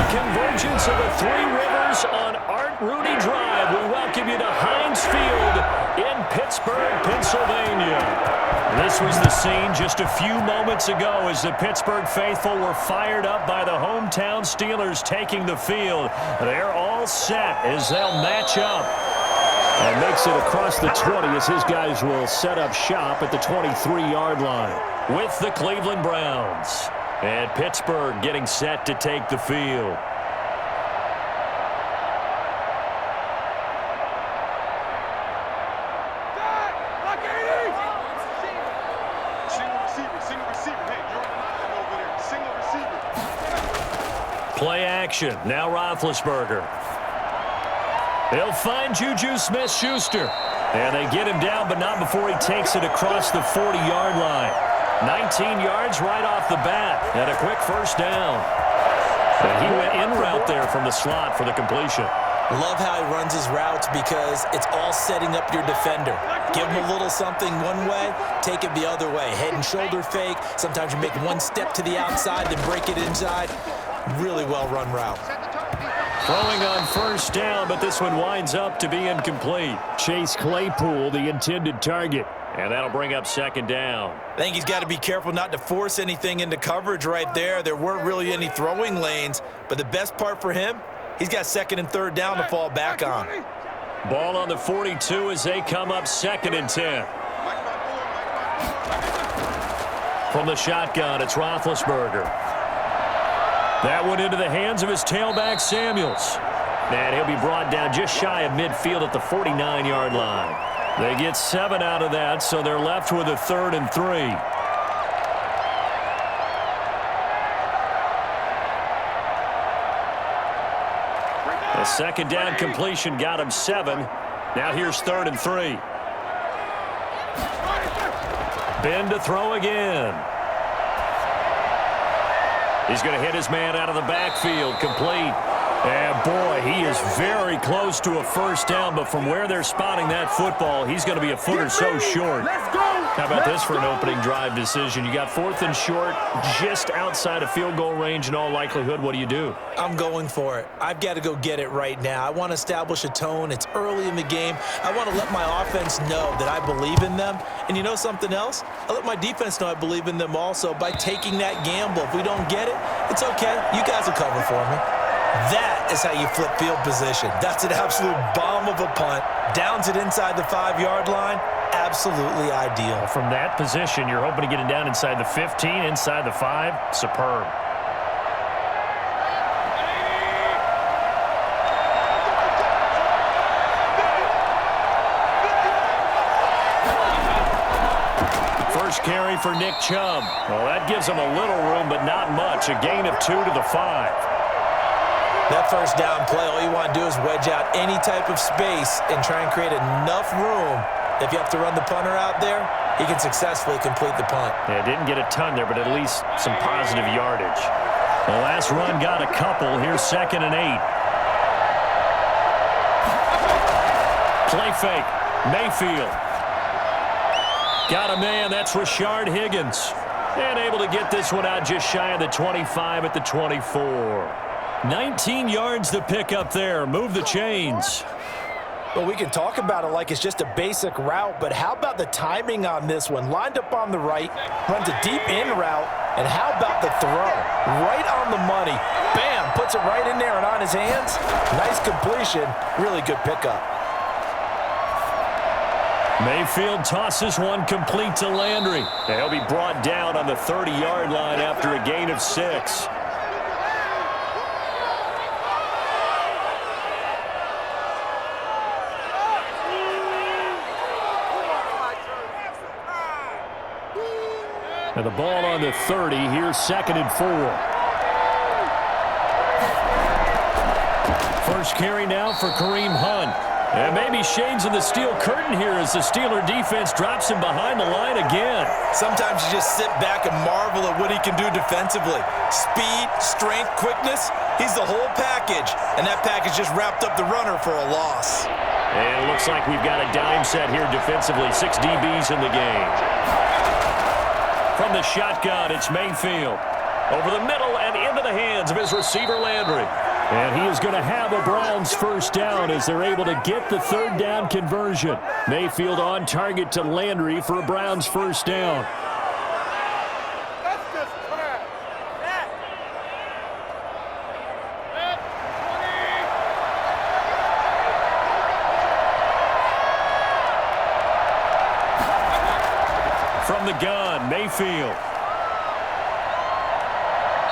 convergence of the Three Rivers on Art Rooney Drive. We welcome you to Heinz Field in Pittsburgh, Pennsylvania. This was the scene just a few moments ago as the Pittsburgh faithful were fired up by the hometown Steelers taking the field. They're all set as they'll match up. And makes it across the 20 as his guys will set up shop at the 23-yard line with the Cleveland Browns. And Pittsburgh getting set to take the field. Play action. Now Roethlisberger. He'll find Juju Smith-Schuster. And they get him down, but not before he takes it across the 40-yard line. 19 yards right off the bat, and a quick first down. And he went in route there from the slot for the completion. Love how he runs his routes because it's all setting up your defender. Give him a little something one way, take it the other way. Head and shoulder fake. Sometimes you make one step to the outside, then break it inside. Really well-run route. Throwing on first down, but this one winds up to be incomplete. Chase Claypool, the intended target. And that'll bring up second down. I think he's got to be careful not to force anything into coverage right there. There weren't really any throwing lanes, but the best part for him, he's got second and third down to fall back on. Ball on the 42 as they come up second and 10. From the shotgun, it's Roethlisberger. That one into the hands of his tailback, Samuels. And he'll be brought down just shy of midfield at the 49-yard line. They get 7 out of that, so they're left with a 3rd and 3. The second down completion got him 7. Now here's 3rd and 3. Ben to throw again. He's going to hit his man out of the backfield, complete. And, boy, he is very close to a first down, but from where they're spotting that football, he's going to be a foot or so short. How about this for an opening drive decision? You got 4th and short, just outside of field goal range in all likelihood. What do you do? I'm going for it. I've got to go get it right now. I want to establish a tone. It's early in the game. I want to let my offense know that I believe in them. And you know something else? I let my defense know I believe in them also by taking that gamble. If we don't get it, it's okay. You guys will cover for me. That is how you flip field position. That's an absolute bomb of a punt. Downs it inside the 5-yard line. Absolutely ideal. From that position, you're hoping to get it down inside the 15, inside the 5. Superb. First carry for Nick Chubb. Well, that gives him a little room, but not much. A gain of 2 to the 5. That first down play, all you want to do is wedge out any type of space and try and create enough room. If you have to run the punter out there, he can successfully complete the punt. Yeah, didn't get a ton there, but at least some positive yardage. The last run got a couple. Here's 2nd and 8. Play fake. Mayfield. Got a man. That's Rashard Higgins. And able to get this one out just shy of the 25 at the 24. 19 yards to pick up there. Move the chains. Well, we can talk about it like it's just a basic route, but how about the timing on this one? Lined up on the right, runs a deep in route, and how about the throw? Right on the money. Bam, puts it right in there and on his hands. Nice completion. Really good pickup. Mayfield tosses one complete to Landry. He'll be brought down on the 30-yard line after a gain of 6. And the ball on the 30. Here's 2nd and 4. First carry now for Kareem Hunt. And maybe shades of the steel curtain here as the Steeler defense drops him behind the line again. Sometimes you just sit back and marvel at what he can do defensively. Speed, strength, quickness. He's the whole package. And that package just wrapped up the runner for a loss. And it looks like we've got a dime set here defensively. 6 DBs in the game. From the shotgun, it's Mayfield. Over the middle and into the hands of his receiver, Landry. And he is going to have a Browns first down as they're able to get the third down conversion. Mayfield on target to Landry for a Browns first down. From the gun, Mayfield.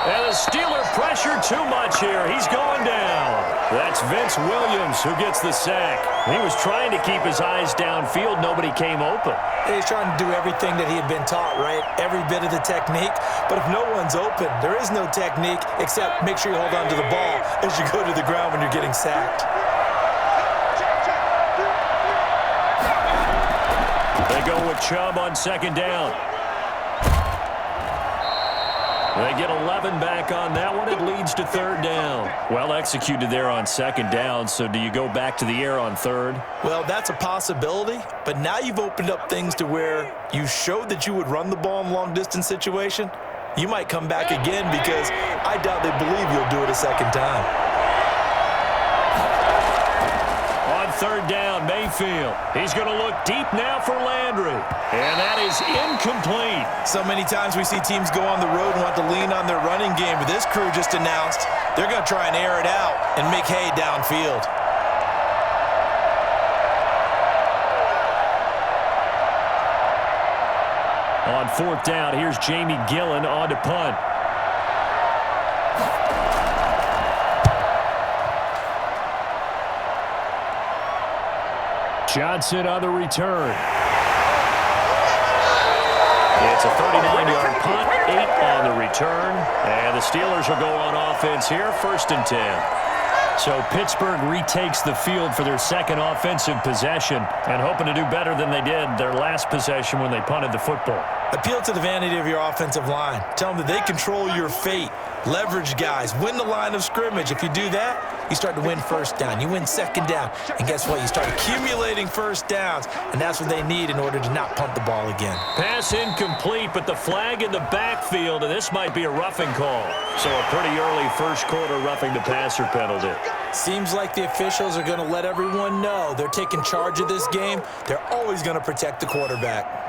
And the Steeler pressure too much here. He's going down. That's Vince Williams who gets the sack. He was trying to keep his eyes downfield. Nobody came open. He's trying to do everything that he had been taught, right? Every bit of the technique. But if no one's open, there is no technique except make sure you hold on to the ball as you go to the ground when you're getting sacked. They go with Chubb on second down. They get 11 back on that one. It leads to third down. Well executed there on second down, so do you go back to the air on third? Well, that's a possibility, but now you've opened up things to where you showed that you would run the ball in long-distance situation. You might come back again because I doubt they believe you'll do it a second time. On third down, Mayfield. He's going to look deep now for Landry. And that is incomplete. So many times we see teams go on the road and want to lean on their running game, but this crew just announced they're going to try and air it out and make hay downfield. On fourth down, here's Jamie Gillen on to punt. Johnson on the return. It's a 39-yard punt, 8 on the return. And the Steelers will go on offense here, 1st and 10. So Pittsburgh retakes the field for their second offensive possession and hoping to do better than they did their last possession when they punted the football. Appeal to the vanity of your offensive line. Tell them that they control your fate. Leverage guys. Win the line of scrimmage. If you do that, you start to win first down. You win second down. And guess what? You start accumulating first downs. And that's what they need in order to not punt the ball again. Pass incomplete, but the flag in the backfield, and this might be a roughing call. So a pretty early first quarter roughing the passer penalty. Seems like the officials are going to let everyone know they're taking charge of this game. They're always going to protect the quarterback.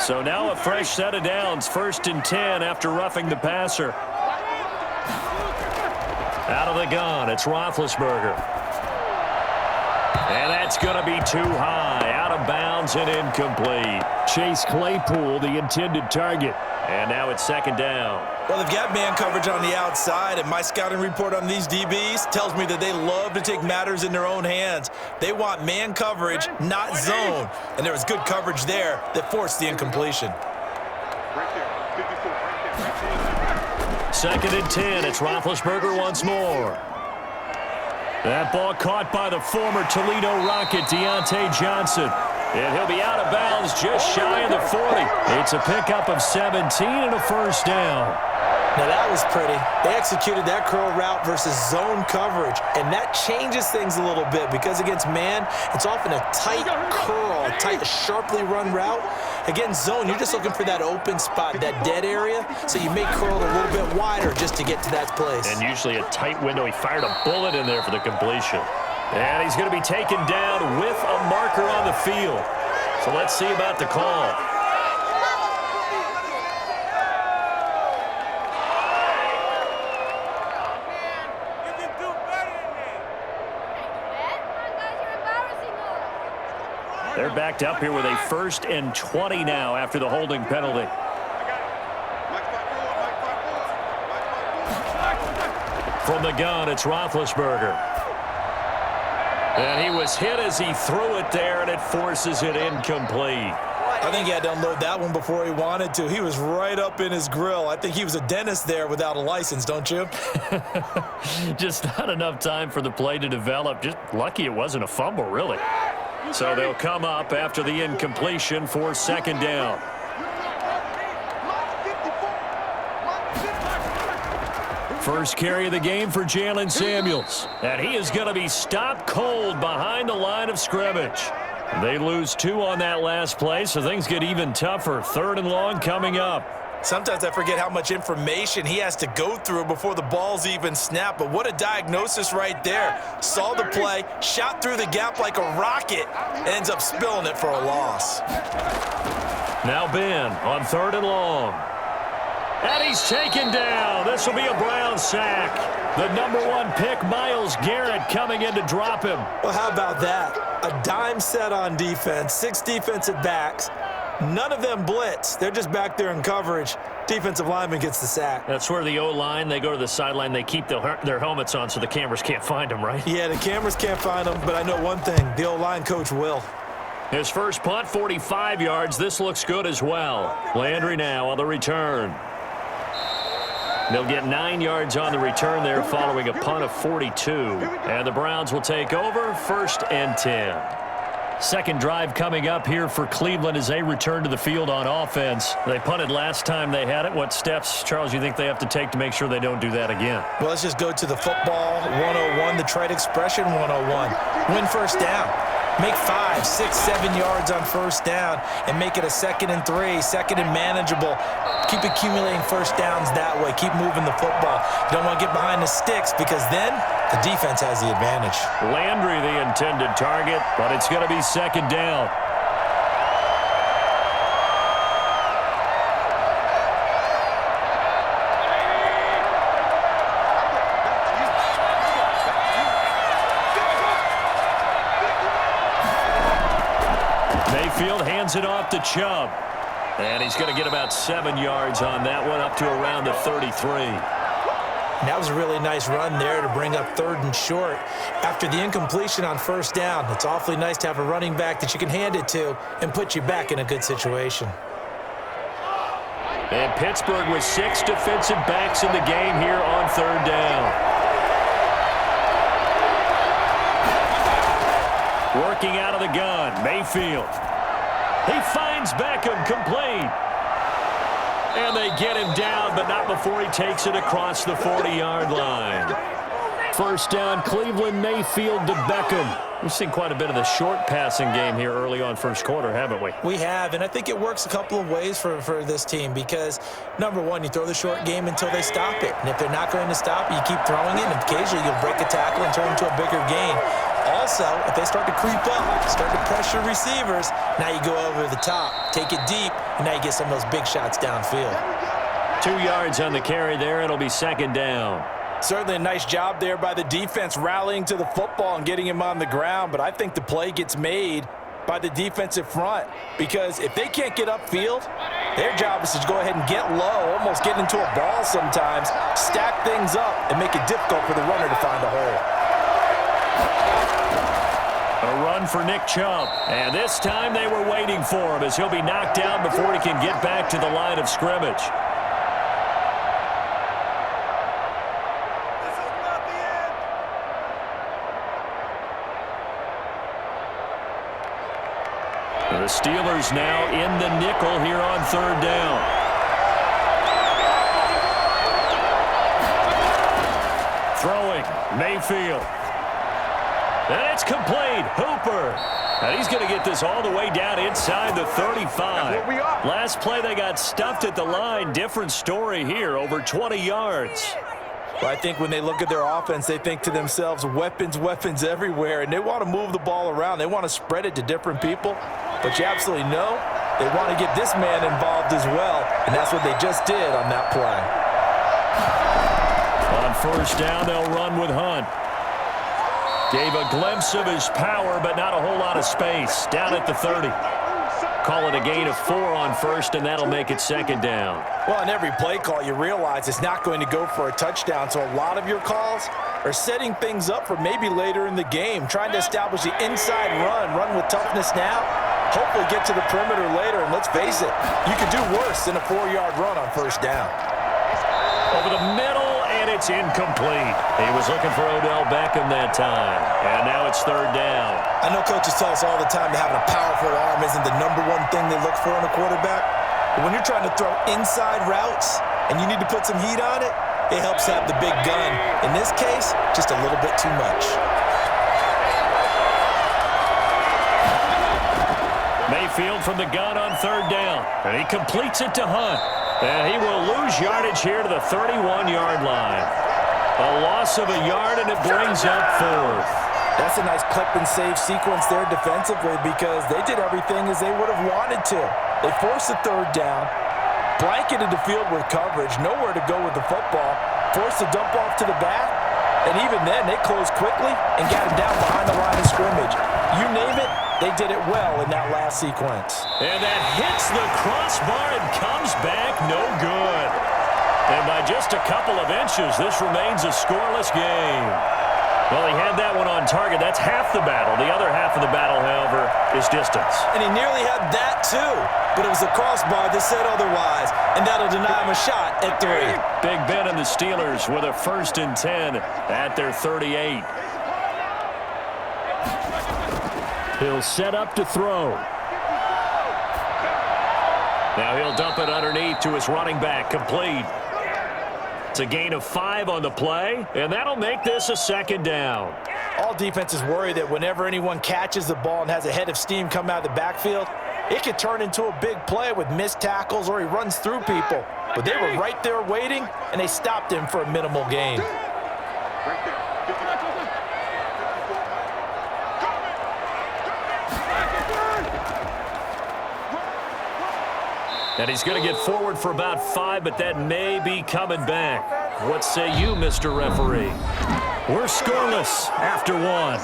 So now a fresh set of downs, 1st and 10 after roughing the passer. Out of the gun, it's Roethlisberger. And that's going to be too high, out of bounds and incomplete. Chase Claypool, the intended target. And now it's 2nd down. Well, they've got man coverage on the outside, and my scouting report on these DBs tells me that they love to take matters in their own hands. They want man coverage, not zone. And there was good coverage there that forced the incompletion. 2nd and 10. It's Roethlisberger once more. That ball caught by the former Toledo Rocket, Deontay Johnson. And he'll be out of bounds just shy of the 40. It's a pickup of 17 and a first down. Now that was pretty. They executed that curl route versus zone coverage, and that changes things a little bit because against man, it's often a tight curl, a tight, sharply run route. Against zone, you're just looking for that open spot, that dead area, so you may curl it a little bit wider just to get to that place. And usually a tight window. He fired a bullet in there for the completion. And he's going to be taken down with a marker on the field. So let's see about the call. They're backed up here with a 1st and 20 now after the holding penalty. From the gun, it's Roethlisberger. And he was hit as he threw it there, and it forces it incomplete. I think he had to unload that one before he wanted to. He was right up in his grill. I think he was a dentist there without a license, don't you? Just not enough time for the play to develop. Just lucky it wasn't a fumble, really. So they'll come up after the incompletion for 2nd down. First carry of the game for Jalen Samuels. And he is going to be stopped cold behind the line of scrimmage. They lose 2 on that last play, so things get even tougher. 3rd and long coming up. Sometimes I forget how much information he has to go through before the ball's even snapped, but what a diagnosis right there. Saw the play, shot through the gap like a rocket, ends up spilling it for a loss. Now Ben on 3rd and long. And he's taken down. This will be a Brown sack. The #1 pick, Myles Garrett, coming in to drop him. Well, how about that? A dime set on defense, 6 defensive backs. None of them blitz. They're just back there in coverage. Defensive lineman gets the sack. That's where the O-line, they go to the sideline, they keep their helmets on so the cameras can't find them, right? Yeah, the cameras can't find them, but I know one thing. The O-line coach will. His first punt, 45 yards. This looks good as well. Landry now on the return. They'll get 9 yards on the return there following a punt of 42. And the Browns will take over 1st and 10. Second drive coming up here for Cleveland as they return to the field on offense. They punted last time they had it. What steps, Charles, you think they have to take to make sure they don't do that again? Well, let's just go to the football 101, the trade expression 101. Win first down. Make 5, 6, 7 yards on first down and make it a 2nd and 3, 2nd and manageable. Keep accumulating first downs that way. Keep moving the football. You don't want to get behind the sticks because then the defense has the advantage. Landry the intended target, but it's going to be 2nd down. Mayfield hands it off to Chubb. And he's going to get about 7 yards on that one, up to around the 33. That was a really nice run there to bring up 3rd and short. After the incompletion on first down, it's awfully nice to have a running back that you can hand it to and put you back in a good situation. And Pittsburgh with 6 defensive backs in the game here on 3rd down. Working out of the gun, Mayfield. He finds Beckham complete. And they get him down, but not before he takes it across the 40-yard line. First down, Cleveland, Mayfield to Beckham. We've seen quite a bit of the short passing game here early on first quarter, haven't we? We have, and I think it works a couple of ways for this team because, number one, you throw the short game until they stop it. And if they're not going to stop it, you keep throwing it, and occasionally you'll break a tackle and turn into a bigger gain. Also, if they start to creep up, start to pressure receivers, now you go over the top, take it deep, and now you get some of those big shots downfield. 2 yards on the carry there. It'll be 2nd down. Certainly a nice job there by the defense rallying to the football and getting him on the ground, but I think the play gets made by the defensive front because if they can't get upfield, their job is to go ahead and get low, almost get into a ball sometimes, stack things up, and make it difficult for the runner to find a hole. A run for Nick Chubb, and this time they were waiting for him as he'll be knocked down before he can get back to the line of scrimmage. The Steelers now in the nickel here on 3rd down. Throwing, Mayfield. And it's complete. Hooper. And he's going to get this all the way down inside the 35. Last play they got stuffed at the line. Different story here, over 20 yards. Well, I think when they look at their offense, they think to themselves, weapons, weapons everywhere, and they want to move the ball around. They want to spread it to different people. But you absolutely know they want to get this man involved as well, and that's what they just did on that play. On first down, they'll run with Hunt. Gave a glimpse of his power, but not a whole lot of space. Down at the 30. Call it a gain of 4 on first, and that'll make it 2nd down. Well, on every play call, you realize it's not going to go for a touchdown, so a lot of your calls are setting things up for maybe later in the game, trying to establish the inside run with toughness now, hopefully get to the perimeter later, and let's face it, you could do worse than a 4-yard run on first down. Over the middle, and it's incomplete. He was looking for Odell Beckham that time, and now it's 3rd down. I know coaches tell us all the time that having a powerful arm isn't the #1 thing they look for in a quarterback, but when you're trying to throw inside routes and you need to put some heat on it, it helps have the big gun. In this case, just a little bit too much. field from the gun on third down. And he completes it to Hunt. And he will lose yardage here to the 31-yard line. A loss of a yard, and it brings up fourth. That's a nice clip and save sequence there defensively because they did everything as they would have wanted to. They forced the third down, blanketed the field with coverage, nowhere to go with the football, forced the dump off to the back, and even then they closed quickly and got him down behind the line of scrimmage. You name it, they did it well in that last sequence. And that hits the crossbar and comes back no good. And by just a couple of inches, this remains a scoreless game. Well, he had that one on target. That's half the battle. The other half of the battle, however, is distance. And he nearly had that, too. But it was the crossbar that said otherwise, and that'll deny him a shot at 3. Big Ben and the Steelers with a 1st and 10 at their 38. He'll set up to throw. Now he'll dump it underneath to his running back, complete. It's a gain of 5 on the play, and that'll make this a 2nd down. All defenses worry that whenever anyone catches the ball and has a head of steam come out of the backfield, it could turn into a big play with missed tackles or he runs through people. But they were right there waiting, and they stopped him for a minimal gain. And he's going to get forward for about 5, but that may be coming back. What say you, Mr. Referee? We're scoreless after 1.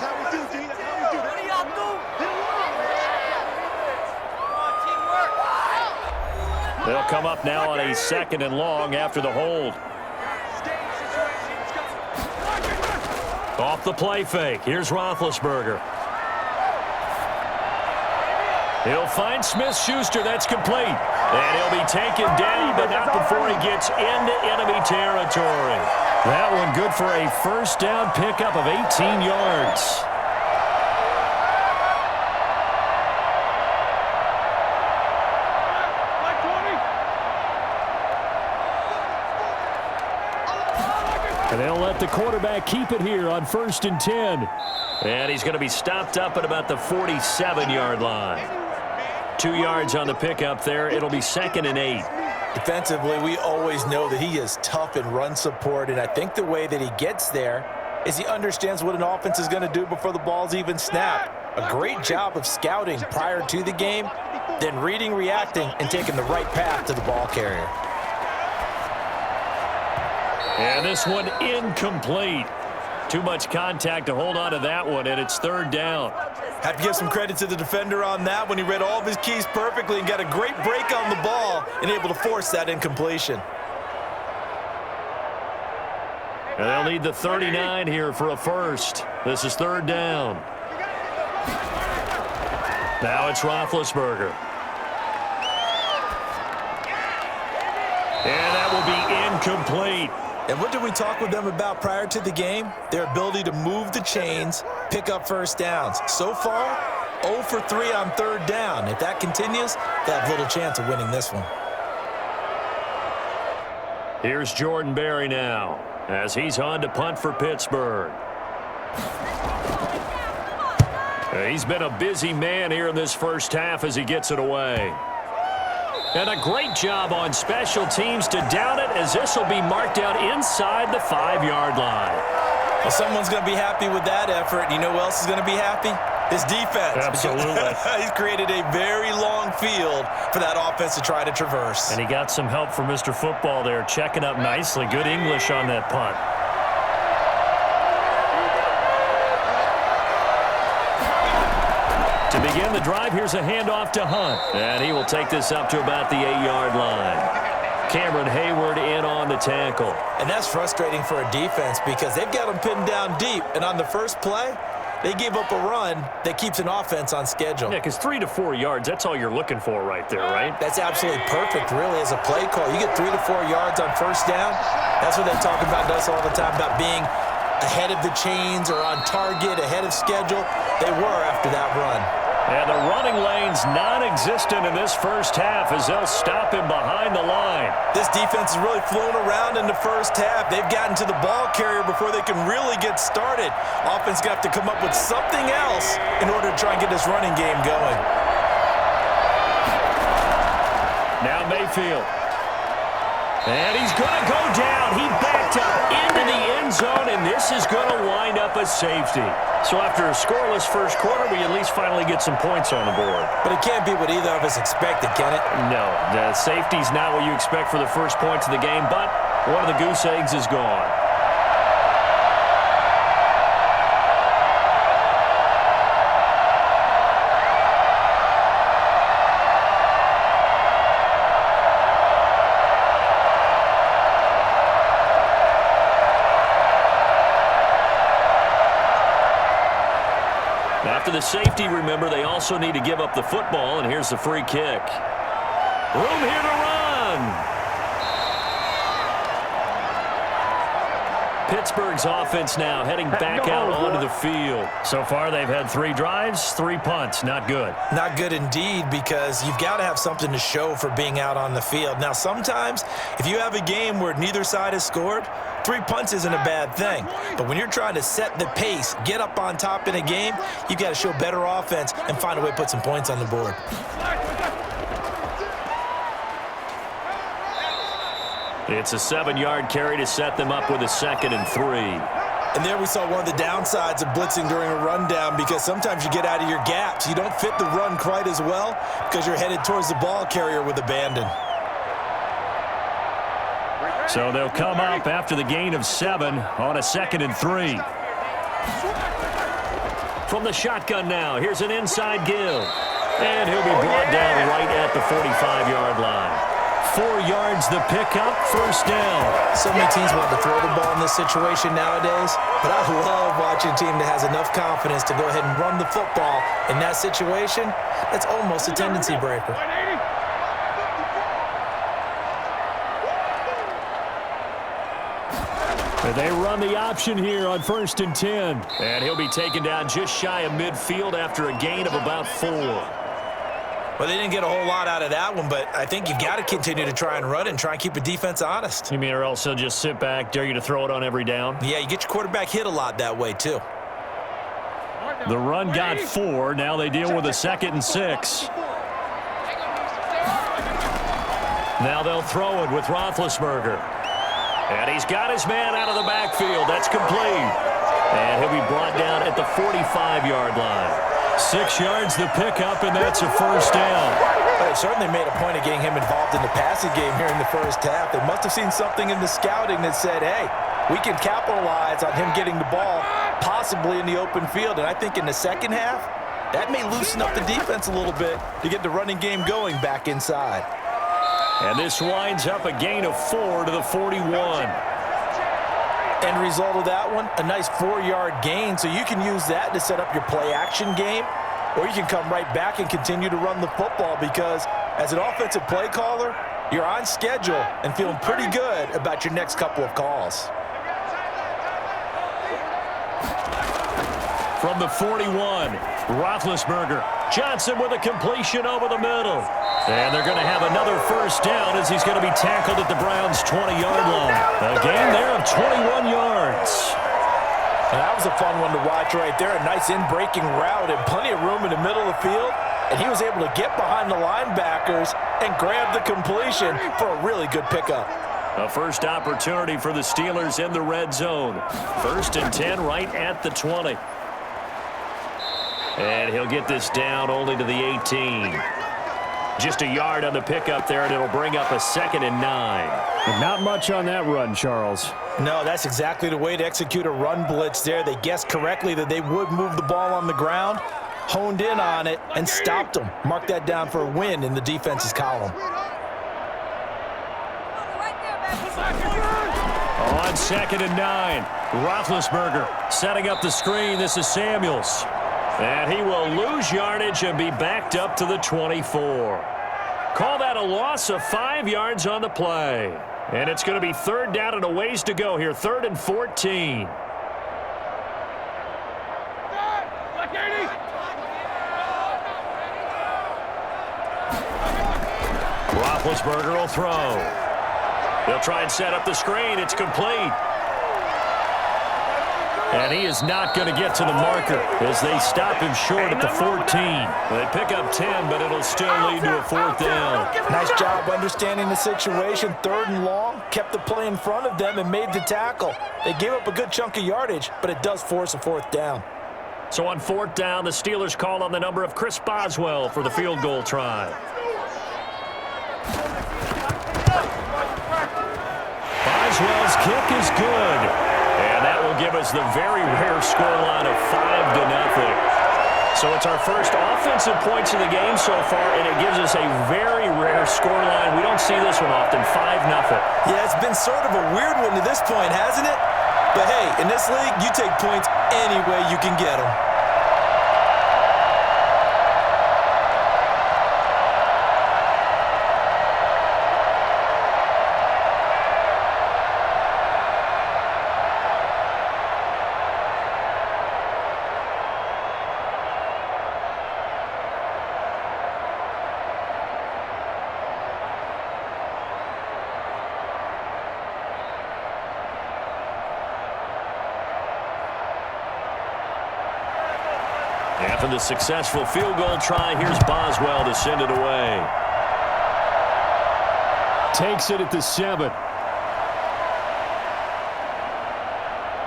They'll come up now on a 2nd and long after the hold. Off the play fake. Here's Roethlisberger. He'll find Smith-Schuster. That's complete. And he'll be taken down, but not before he gets into enemy territory. That one good for a 1st down pickup of 18 yards. And they'll let the quarterback keep it here on 1st and 10. And he's going to be stopped up at about the 47-yard line. 2 yards on the pickup there. It'll be 2nd and 8. Defensively, we always know that he is tough in run support, and I think the way that he gets there is he understands what an offense is going to do before the ball's even snapped. A great job of scouting prior to the game, then reading, reacting, and taking the right path to the ball carrier. And this one incomplete. Too much contact to hold on to that one, and it's 3rd down. Have to give some credit to the defender on that when he read all of his keys perfectly and got a great break on the ball and able to force that incompletion. And they'll need the 39 here for a 1st. This is 3rd down. Now it's Roethlisberger. And that will be incomplete. And what did we talk with them about prior to the game? Their ability to move the chains, pick up 1st downs. So far, 0 for 3 on 3rd down. If that continues, they have little chance of winning this one. Here's Jordan Berry now as he's on to punt for Pittsburgh. He's been a busy man here in this 1st half as he gets it away. And a great job on special teams to down it, as this will be marked out inside the 5-yard line. Well, someone's going to be happy with that effort. And you know who else is going to be happy? His defense. Absolutely. He's created a very long field for that offense to try to traverse. And he got some help from Mr. Football there, checking up nicely. Good English on that punt. To begin the drive, here's a handoff to Hunt. And he will take this up to about the 8-yard line. Cameron Hayward in on the tackle. And that's frustrating for a defense because they've got him pinned down deep. And on the first play, they gave up a run that keeps an offense on schedule. Yeah, because 3 to 4 yards, that's all you're looking for right there, right? That's absolutely perfect, really, as a play call. You get 3 to 4 yards on 1st down. That's what they talk about us all the time, about being ahead of the chains or on target, ahead of schedule. They were after that run. And the running lane's non-existent in this 1st half as they'll stop him behind the line. This defense has really flown around in the 1st half. They've gotten to the ball carrier before they can really get started. Offense got to come up with something else in order to try and get this running game going. field. And he's going to go down. He backed up into the end zone, and this is going to wind up a safety. So after a scoreless first quarter, we at least finally get some points on the board. But it can't be what either of us expected, can it? No, the safety's not what you expect for the first points of the game, but one of the goose eggs is gone. After the safety, remember, they also need to give up the football, and here's the free kick. Room here to run. Pittsburgh's offense now heading back out onto the field. So far, they've had 3 drives, 3 punts. Not good. Not good indeed, because you've got to have something to show for being out on the field. Now, sometimes, if you have a game where neither side has scored, 3 punts isn't a bad thing. But when you're trying to set the pace, get up on top in a game, you've got to show better offense and find a way to put some points on the board. It's a 7-yard carry to set them up with a 2nd and 3. And there we saw one of the downsides of blitzing during a rundown, because sometimes you get out of your gaps. You don't fit the run quite as well because you're headed towards the ball carrier with abandon. So they'll come up after the gain of 7 on a 2nd and 3. From the shotgun now, here's an inside give. And he'll be brought down right at the 45-yard line. 4 yards the pickup, first down. So many teams want to throw the ball in this situation nowadays, but I love watching a team that has enough confidence to go ahead and run the football in that situation. That's almost a tendency breaker. And they run the option here on 1st and 10. And he'll be taken down just shy of midfield after a gain of about 4. Well, they didn't get a whole lot out of that one, but I think you've got to continue to try and run and try and keep the defense honest. You mean, or else they'll just sit back, dare you to throw it on every down? Yeah, you get your quarterback hit a lot that way, too. The run got 4. Now they deal with a 2nd and 6. Now they'll throw it with Roethlisberger. And he's got his man out of the backfield. That's complete. And he'll be brought down at the 45-yard line. 6 yards the pickup, and that's a first down. They certainly made a point of getting him involved in the passing game here in the first half. They must have seen something in the scouting that said, hey, we can capitalize on him getting the ball possibly in the open field. And I think in the second half, that may loosen up the defense a little bit to get the running game going back inside. And this winds up a gain of 4 to the 41. End result of that one, a nice 4-yard gain. So you can use that to set up your play-action game, or you can come right back and continue to run the football, because as an offensive play caller, you're on schedule and feeling pretty good about your next couple of calls. From the 41, Roethlisberger. Johnson with a completion over the middle. And they're going to have another first down as he's going to be tackled at the Browns' 20-yard line. A gain there of 21 yards. And that was a fun one to watch right there. A nice in-breaking route and plenty of room in the middle of the field. And he was able to get behind the linebackers and grab the completion for a really good pickup. A first opportunity for the Steelers in the red zone. 1st and 10 right at the 20. And he'll get this down only to the 18. Just a yard on the pickup there, and it'll bring up a 2nd and 9. But not much on that run, Charles. No, that's exactly the way to execute a run blitz there. They guessed correctly that they would move the ball on the ground, honed in on it, and stopped them. Mark that down for a win in the defense's column. On 2nd and 9, Roethlisberger setting up the screen. This is Samuels. And he will lose yardage and be backed up to the 24. Call that a loss of 5 yards on the play. And it's going to be 3rd down and a ways to go here. 3rd and 14. Roethlisberger will throw. They'll try and set up the screen. It's complete. And he is not going to get to the marker as they stop him short at the 14. They pick up 10, but it'll still lead to a 4th down. Nice job understanding the situation. 3rd and long, kept the play in front of them and made the tackle. They gave up a good chunk of yardage, but it does force a 4th down. So on 4th down, the Steelers call on the number of Chris Boswell for the field goal try. Boswell's kick is good. And that will give us the very rare scoreline of 5-0. So it's our first offensive points of the game so far, and it gives us a very rare scoreline. We don't see this one often, 5-0. Yeah, it's been sort of a weird one to this point, hasn't it? But hey, in this league, you take points any way you can get them. After the successful field goal try, here's Boswell to send it away. Takes it at the 7.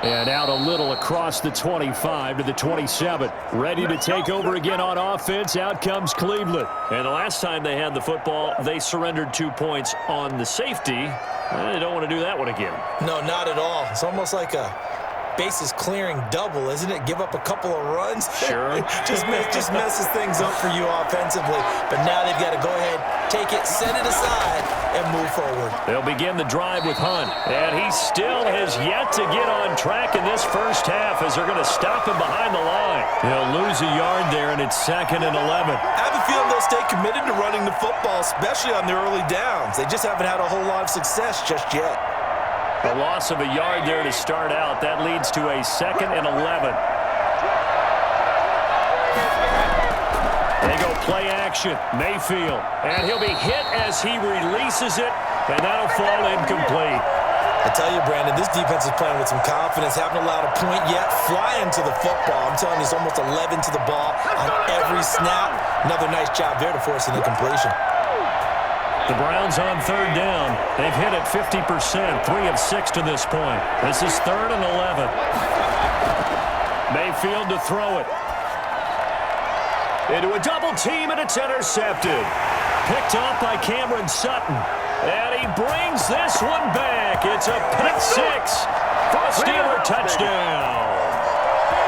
And out a little across the 25 to the 27. Ready to take over again on offense. Out comes Cleveland. And the last time they had the football, they surrendered 2 points on the safety. They don't want to do that one again. No, not at all. It's almost like a bases clearing double, isn't it? Give up a couple of runs. Sure. just messes things up for you offensively. But now they've got to go ahead, take it, set it aside, and move forward. They'll begin the drive with Hunt. And he still has yet to get on track in this first half as they're going to stop him behind the line. They'll lose a yard there, and it's 2nd and 11. I have a feeling they'll stay committed to running the football, especially on the early downs. They just haven't had a whole lot of success just yet. A loss of a yard there to start out. That leads to a 2nd and 11. They go play action. Mayfield. And he'll be hit as he releases it. And that'll fall incomplete. I tell you, Brandon, this defense is playing with some confidence. Haven't allowed a point yet. Flying to the football. I'm telling you, it's almost 11 to the ball on every snap. Another nice job there to force an incompletion. The Browns on 3rd down. They've hit it 50%, 3 of 6 to this point. This is 3rd and 11. Mayfield to throw it. Into a double team, and it's intercepted. Picked off by Cameron Sutton. And he brings this one back. It's a pick 6 for a Steeler touchdown.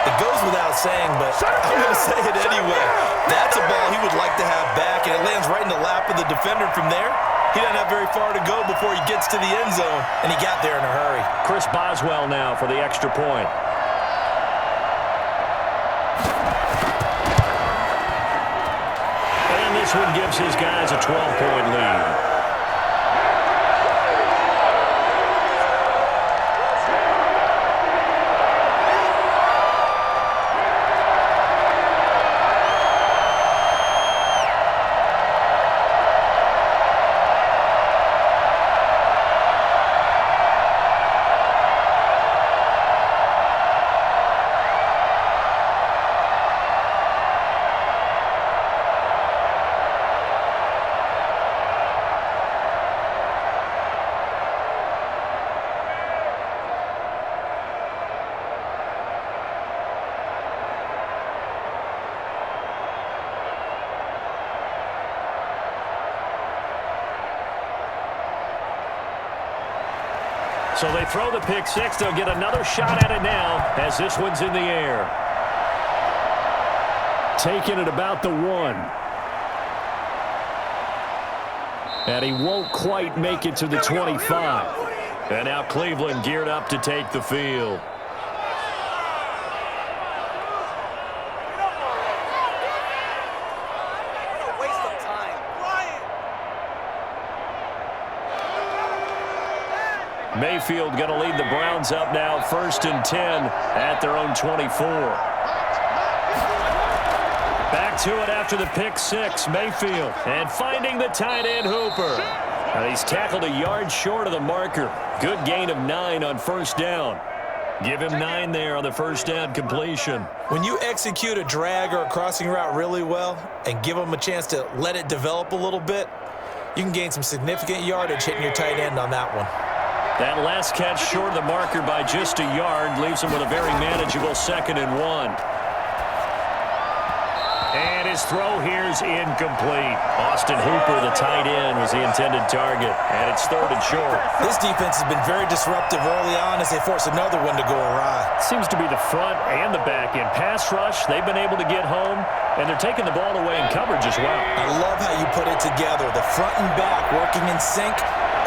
It goes without saying, but I'm going to say it anyway. That's a ball he would like to have back, and it lands right in the lap of the defender from there. He doesn't have very far to go before he gets to the end zone, and he got there in a hurry. Chris Boswell now for the extra point. And this one gives his guys a 12-point lead. So they throw the pick 6. They'll get another shot at it now as this one's in the air. Taking it about the 1. And he won't quite make it to the 25. And now Cleveland geared up to take the field. Mayfield going to lead the Browns up now, 1st and 10 at their own 24. Back to it after the pick 6, Mayfield. And finding the tight end Hooper. And he's tackled a yard short of the marker. Good gain of 9 on 1st down. Give him 9 there on the first down completion. When you execute a drag or a crossing route really well and give them a chance to let it develop a little bit, you can gain some significant yardage hitting your tight end on that one. That last catch short of the marker by just a yard leaves him with a very manageable 2nd and 1. And his throw here's incomplete. Austin Hooper, the tight end, was the intended target. And it's 3rd and short. This defense has been very disruptive early on as they force another one to go awry. Seems to be the front and the back end. Pass rush, they've been able to get home, and they're taking the ball away in coverage as well. I love how you put it together. The front and back working in sync,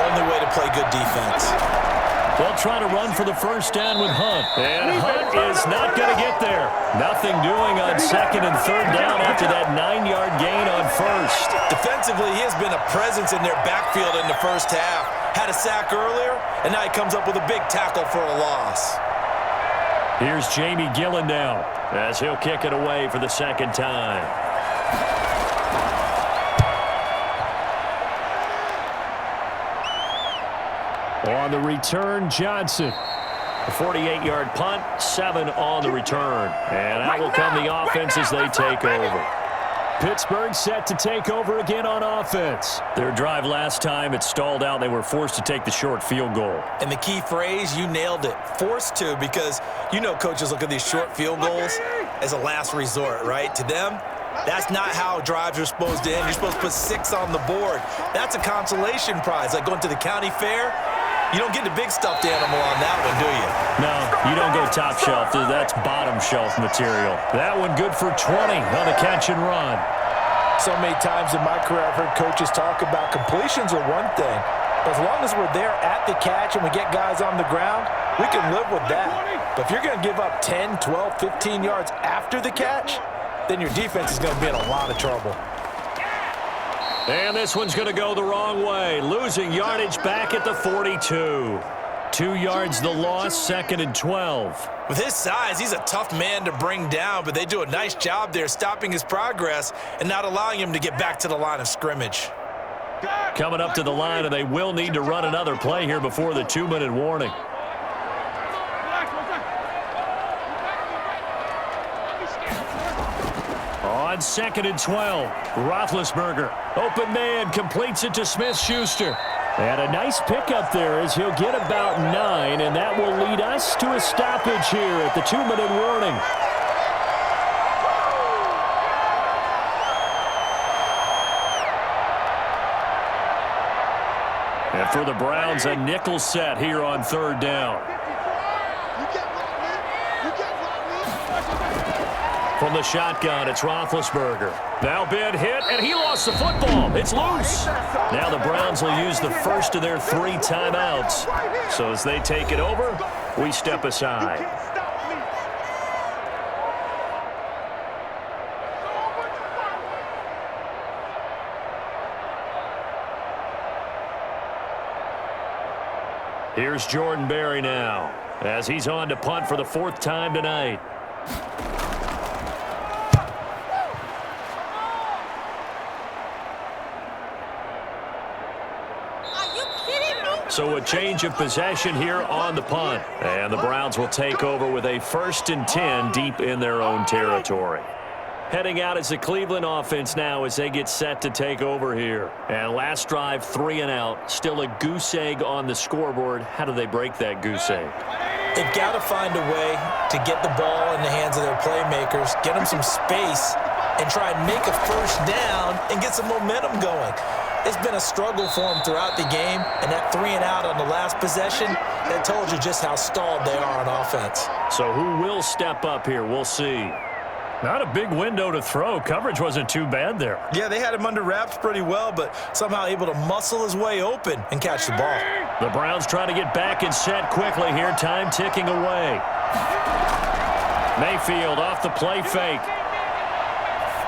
only way to play good defense. They'll try to run for the first down with Hunt. And Hunt is not going to get there. Nothing doing on 2nd and 3rd down after that 9-yard gain on 1st. Defensively, he has been a presence in their backfield in the first half. Had a sack earlier, and now he comes up with a big tackle for a loss. Here's Jamie Gillen now as he'll kick it away for the 2nd time. On the return, Johnson. A 48-yard punt, 7 on the return. And out will come the offense as they take over. Pittsburgh set to take over again on offense. Their drive last time, it stalled out. They were forced to take the short field goal. And the key phrase, you nailed it, forced to, because you know coaches look at these short field goals as a last resort, right? To them, that's not how drives are supposed to end. You're supposed to put 6 on the board. That's a consolation prize, like going to the county fair. You don't get the big stuffed animal on that one, do you? No, you don't go top shelf. That's bottom shelf material. That one good for 20 on the catch and run. So many times in my career, I've heard coaches talk about completions are one thing. But as long as we're there at the catch and we get guys on the ground, we can live with that. But if you're going to give up 10, 12, 15 yards after the catch, then your defense is going to be in a lot of trouble. And this one's going to go the wrong way. Losing yardage back at the 42. 2 yards the loss, 2nd and 12. With his size, he's a tough man to bring down, but they do a nice job there stopping his progress and not allowing him to get back to the line of scrimmage. Coming up to the line, and they will need to run another play here before the 2-minute warning. On 2nd and 12, Roethlisberger, open man, completes it to Smith-Schuster. And a nice pickup there as he'll get about 9, and that will lead us to a stoppage here at the 2-minute warning. And for the Browns, a nickel set here on 3rd down. From the shotgun, it's Roethlisberger. Now been hit, and he lost the football. It's loose. Now the Browns will use the first of their 3 timeouts. So as they take it over, we step aside. Here's Jordan Berry now as he's on to punt for the 4th time tonight. So a change of possession here on the punt. And the Browns will take over with a 1st and 10 deep in their own territory. Heading out as the Cleveland offense now as they get set to take over here. And last drive, 3 and out. Still a goose egg on the scoreboard. How do they break that goose egg? They've got to find a way to get the ball in the hands of their playmakers, get them some space, and try and make a first down and get some momentum going. It's been a struggle for them throughout the game, and that 3 and out on the last possession, that told you just how stalled they are on offense. So who will step up here? We'll see. Not a big window to throw. Coverage wasn't too bad there. Yeah, they had him under wraps pretty well, but somehow able to muscle his way open and catch the ball. The Browns trying to get back and set quickly here. Time ticking away. Mayfield off the play fake.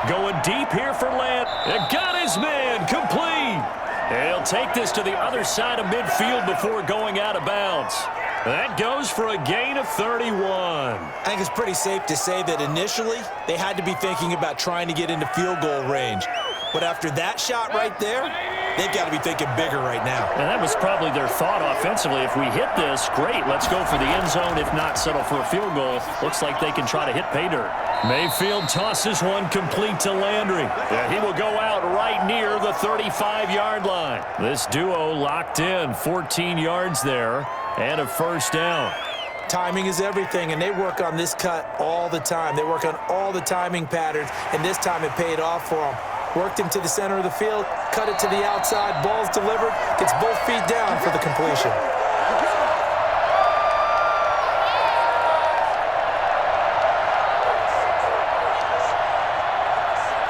Going deep here for Lant. And got his man complete. And he'll take this to the other side of midfield before going out of bounds. That goes for a gain of 31. I think it's pretty safe to say that initially they had to be thinking about trying to get into field goal range. But after that shot right there, they've got to be thinking bigger right now. And that was probably their thought offensively. If we hit this, great. Let's go for the end zone. If not, settle for a field goal. Looks like they can try to hit pay dirt. Mayfield tosses one complete to Landry. Yeah, he will go out right near the 35-yard line. This duo locked in, 14 yards there, and a first down. Timing is everything, and they work on this cut all the time. They work on all the timing patterns, and this time it paid off for them. Worked him to the center of the field, cut it to the outside, ball's delivered, gets both feet down for the completion.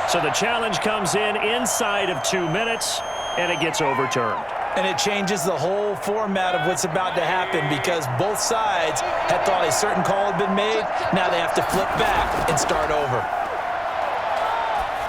So the challenge comes in inside of 2 minutes, and it gets overturned. And it changes the whole format of what's about to happen because both sides had thought a certain call had been made. Now they have to flip back and start over.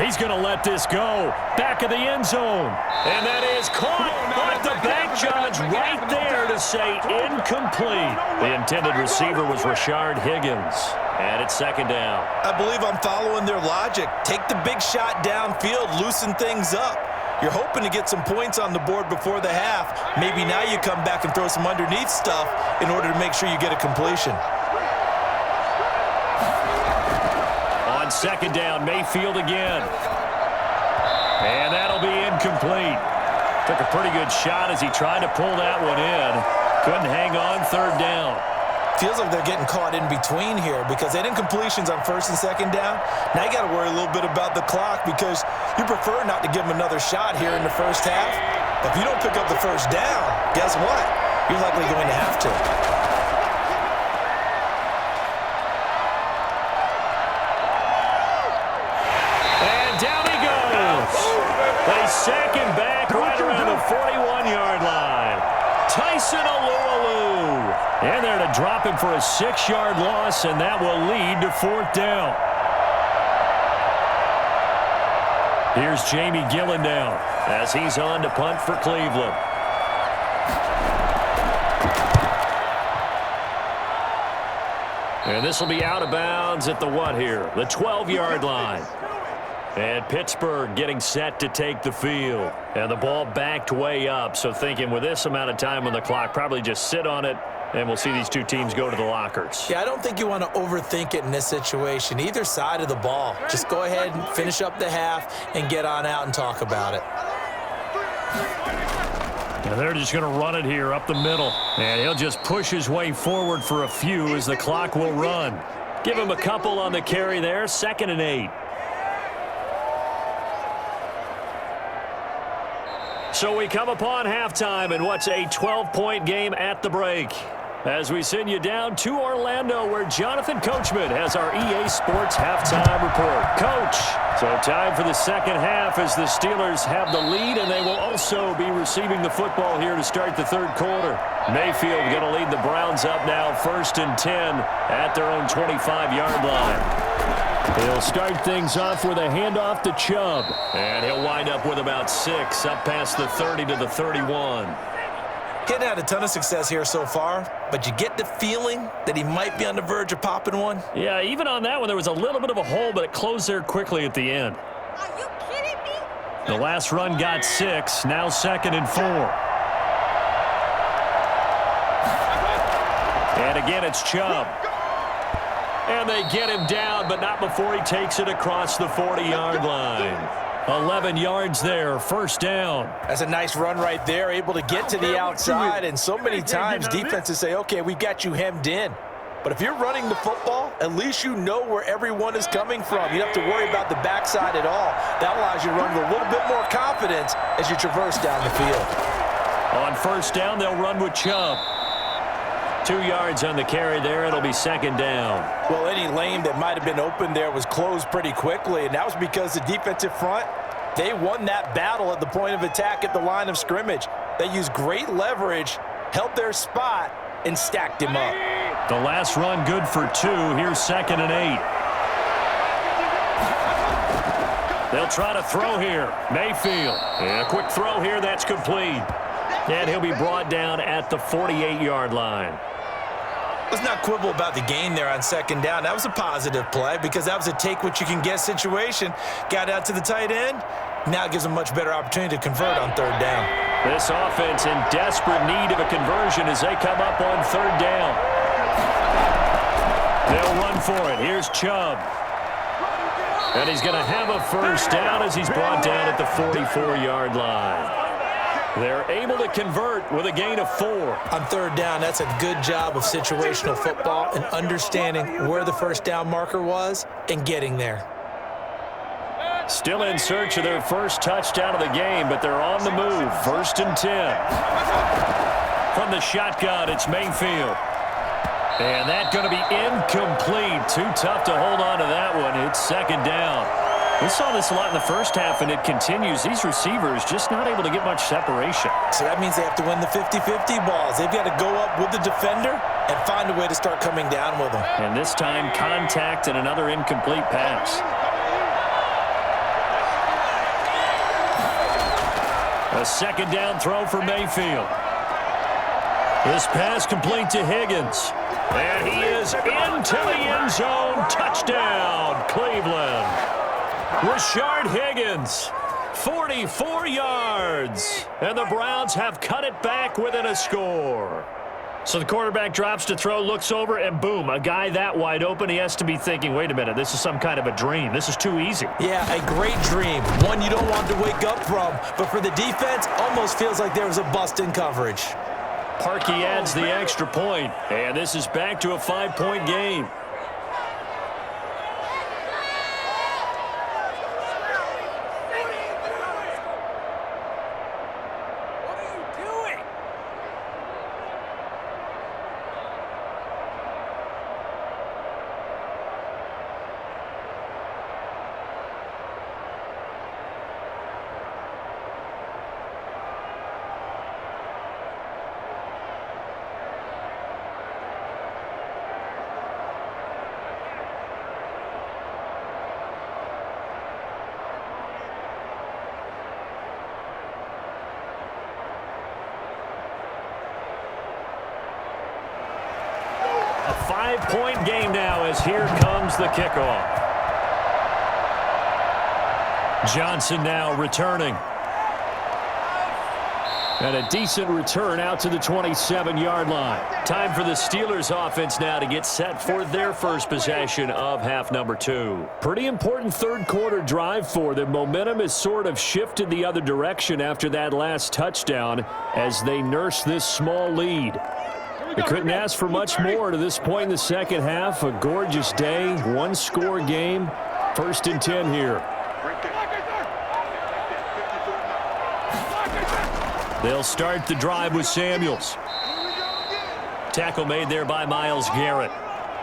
He's going to let this go. Back of the end zone. And that is caught. But the bank judge right there to say incomplete. The intended receiver was Rashard Higgins. And it's second down. I believe I'm following their logic. Take the big shot downfield, loosen things up. You're hoping to get some points on the board before the half. Maybe now you come back and throw some underneath stuff in order to make sure you get a completion. On second down, Mayfield again. And that'll be incomplete. Took a pretty good shot as he tried to pull that one in. Couldn't hang on third down. Feels like they're getting caught in between here because they didn't incompletions on first and second down. Now you got to worry a little bit about the clock because you prefer not to give them another shot here in the first half. But if you don't pick up the first down, guess what? You're likely going to have to. And down he goes. They sack him back right around the 41-yard line. Tyson Alualu. And they're to drop him for a 6-yard loss, and that will lead to fourth down. Here's Jamie Gillen down as he's on to punt for Cleveland. And this will be out of bounds at the what here? The 12-yard line. And Pittsburgh getting set to take the field. And the ball backed way up, so thinking with this amount of time on the clock, probably just sit on it, and we'll see these two teams go to the lockers. Yeah, I don't think you want to overthink it in this situation. Either side of the ball. Just go ahead and finish up the half and get on out and talk about it. And they're just going to run it here up the middle. And he'll just push his way forward for a few as the clock will run. Give him a couple on the carry there. 2nd and 8. So we come upon halftime in what's a 12-point game at the break. As we send you down to Orlando, where Jonathan Coachman has our EA Sports halftime report. Coach, so time for the second half as the Steelers have the lead, and they will also be receiving the football here to start the third quarter. Mayfield going to lead the Browns up now, 1st and 10 at their own 25-yard line. He'll start things off with a handoff to Chubb, and he'll wind up with about 6 up past the 30 to the 31. Hadn't had a ton of success here so far, but you get the feeling that he might be on the verge of popping one. Yeah, even on that one, there was a little bit of a hole, but it closed there quickly at the end. Are you kidding me? The last run got 6, now 2nd and 4. And again, it's Chubb. And they get him down, but not before he takes it across the 40-yard line. 11 yards there, first down. That's a nice run right there, able to get to the outside, and so many times defenses say, okay, we got you hemmed in. But if you're running the football, at least you know where everyone is coming from. You don't have to worry about the backside at all. That allows you to run with a little bit more confidence as you traverse down the field. On first down, they'll run with Chubb. 2 yards on the carry there. It'll be 2nd down. Well, any lane that might have been open there was closed pretty quickly, and that was because the defensive front, they won that battle at the point of attack at the line of scrimmage. They used great leverage, held their spot, and stacked him up. The last run good for 2. Here's 2nd and 8. They'll try to throw here. Mayfield. And a quick throw here. That's complete. And he'll be brought down at the 48-yard line. Let's not quibble about the gain there on 2nd down. That was a positive play because that was a take-what-you-can-get situation. Got out to the tight end, Now it gives them much better opportunity to convert on third down. This offense in desperate need of a conversion as they come up on third down. They'll run for it. Here's Chubb. And he's going to have a first down as he's brought down at the 44-yard line. They're able to convert with a gain of 4. On third down, that's a good job of situational football and understanding where the first down marker was and getting there. Still in search of their first touchdown of the game, but they're on the move. 1st and 10. From the shotgun, it's Mayfield. And that's going to be incomplete. Too tough to hold on to that one. It's 2nd down. We saw this a lot in the first half, and it continues. These receivers just not able to get much separation. So that means they have to win the 50-50 balls. They've got to go up with the defender and find a way to start coming down with them. And this time, contact and another incomplete pass. A 2nd down throw for Mayfield. This pass complete to Higgins. And he is into the end zone. Touchdown, Cleveland. Rashard Higgins, 44 yards. And the Browns have cut it back within a score. So the quarterback drops to throw, looks over, and boom, a guy that wide open, he has to be thinking, wait a minute, this is some kind of a dream. This is too easy. Yeah, a great dream. One you don't want to wake up from. But for the defense, almost feels like there was a bust in coverage. Parkey adds the extra point, and this is back to a 5-point game. A 5-point game now as here comes the kickoff. Johnson now returning. And a decent return out to the 27-yard line. Time for the Steelers offense now to get set for their first possession of half number 2. Pretty important third quarter drive for them. Momentum has sort of shifted the other direction after that last touchdown as they nurse this small lead. They couldn't ask for much more to this point in the second half. A gorgeous day, one-score game. 1st and 10 here. They'll start the drive with Samuels. Tackle made there by Myles Garrett.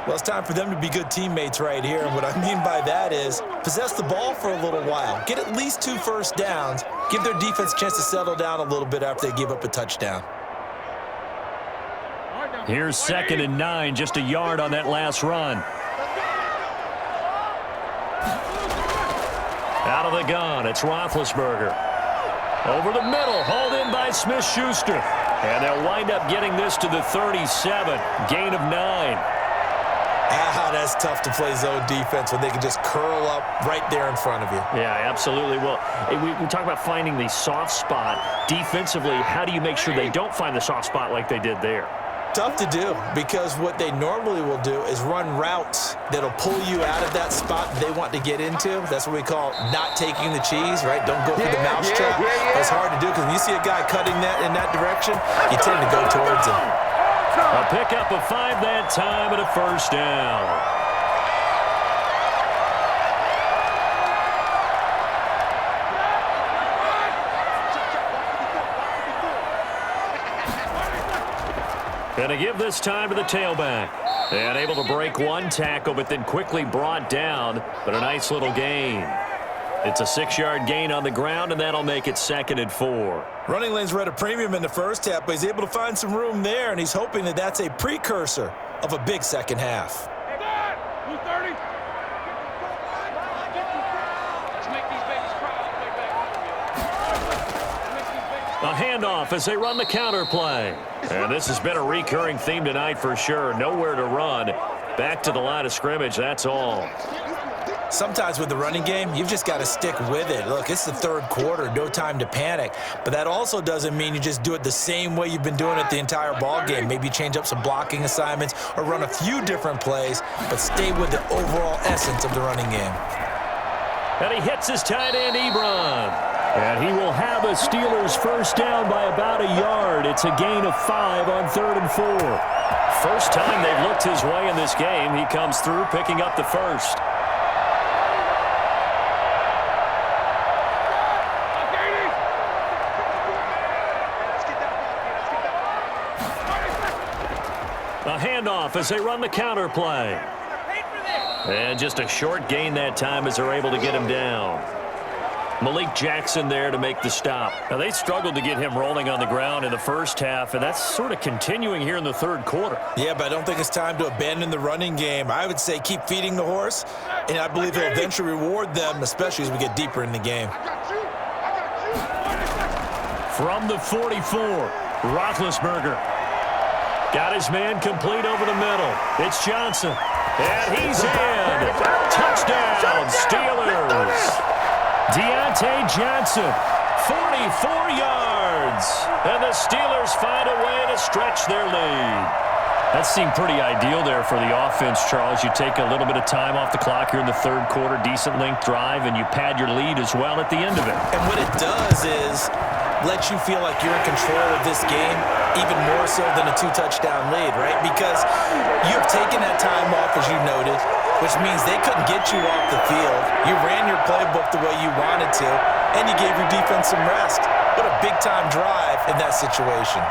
Well, it's time for them to be good teammates right here. And what I mean by that is possess the ball for a little while. Get at least 2 first downs. Give their defense a chance to settle down a little bit after they give up a touchdown. Here's 2nd and 9, just a yard on that last run. Out of the gun, it's Roethlisberger. Over the middle, hauled in by Smith-Schuster. And they'll wind up getting this to the 37, gain of 9. Ah, that's tough to play zone defense when they can just curl up right there in front of you. Yeah, absolutely. Well, we talk about finding the soft spot. Defensively, how do you make sure they don't find the soft spot like they did there? Tough to do, because what they normally will do is run routes that'll pull you out of that spot they want to get into. That's what we call not taking the cheese, right? Don't go through the mousetrap. It's hard to do because when you see a guy cutting that in that direction, you tend to go towards him. A pickup of 5 that time and a first down. Going to give this time to the tailback. And able to break one tackle, but then quickly brought down. But a nice little gain. It's a 6-yard gain on the ground, and that'll make it 2nd and 4. Running lanes were at a premium in the first half, but he's able to find some room there, and he's hoping that that's a precursor of a big second half. A handoff as they run the counter play. And this has been a recurring theme tonight for sure. Nowhere to run. Back to the line of scrimmage, that's all. Sometimes with the running game, you've just got to stick with it. Look, it's the third quarter, no time to panic. But that also doesn't mean you just do it the same way you've been doing it the entire ball game. Maybe change up some blocking assignments or run a few different plays, but stay with the overall essence of the running game. And he hits his tight end, Ebron. And he will have a Steelers first down by about a yard. It's a gain of 5 on 3rd and 4. First time they've looked his way in this game. He comes through picking up the first. A handoff as they run the counter play. And just a short gain that time as they're able to get him down. Malik Jackson there to make the stop. Now, they struggled to get him rolling on the ground in the first half, and that's sort of continuing here in the third quarter. Yeah, but I don't think it's time to abandon the running game. I would say keep feeding the horse, and I believe he'll eventually reward them, especially as we get deeper in the game. From the 44, Roethlisberger. Got his man complete over the middle. It's Johnson. And he's in. Touchdown, Steelers. Deontay Johnson, 44 yards. And the Steelers find a way to stretch their lead. That seemed pretty ideal there for the offense, Charles. You take a little bit of time off the clock here in the third quarter, decent length drive, and you pad your lead as well at the end of it. And what it does is let you feel like you're in control of this game, even more so than a 2-touchdown lead, right? Because you've taken that time off, as you noted, which means they couldn't get you off the field. You ran your playbook the way you wanted to, and you gave your defense some rest. What a big-time drive in that situation.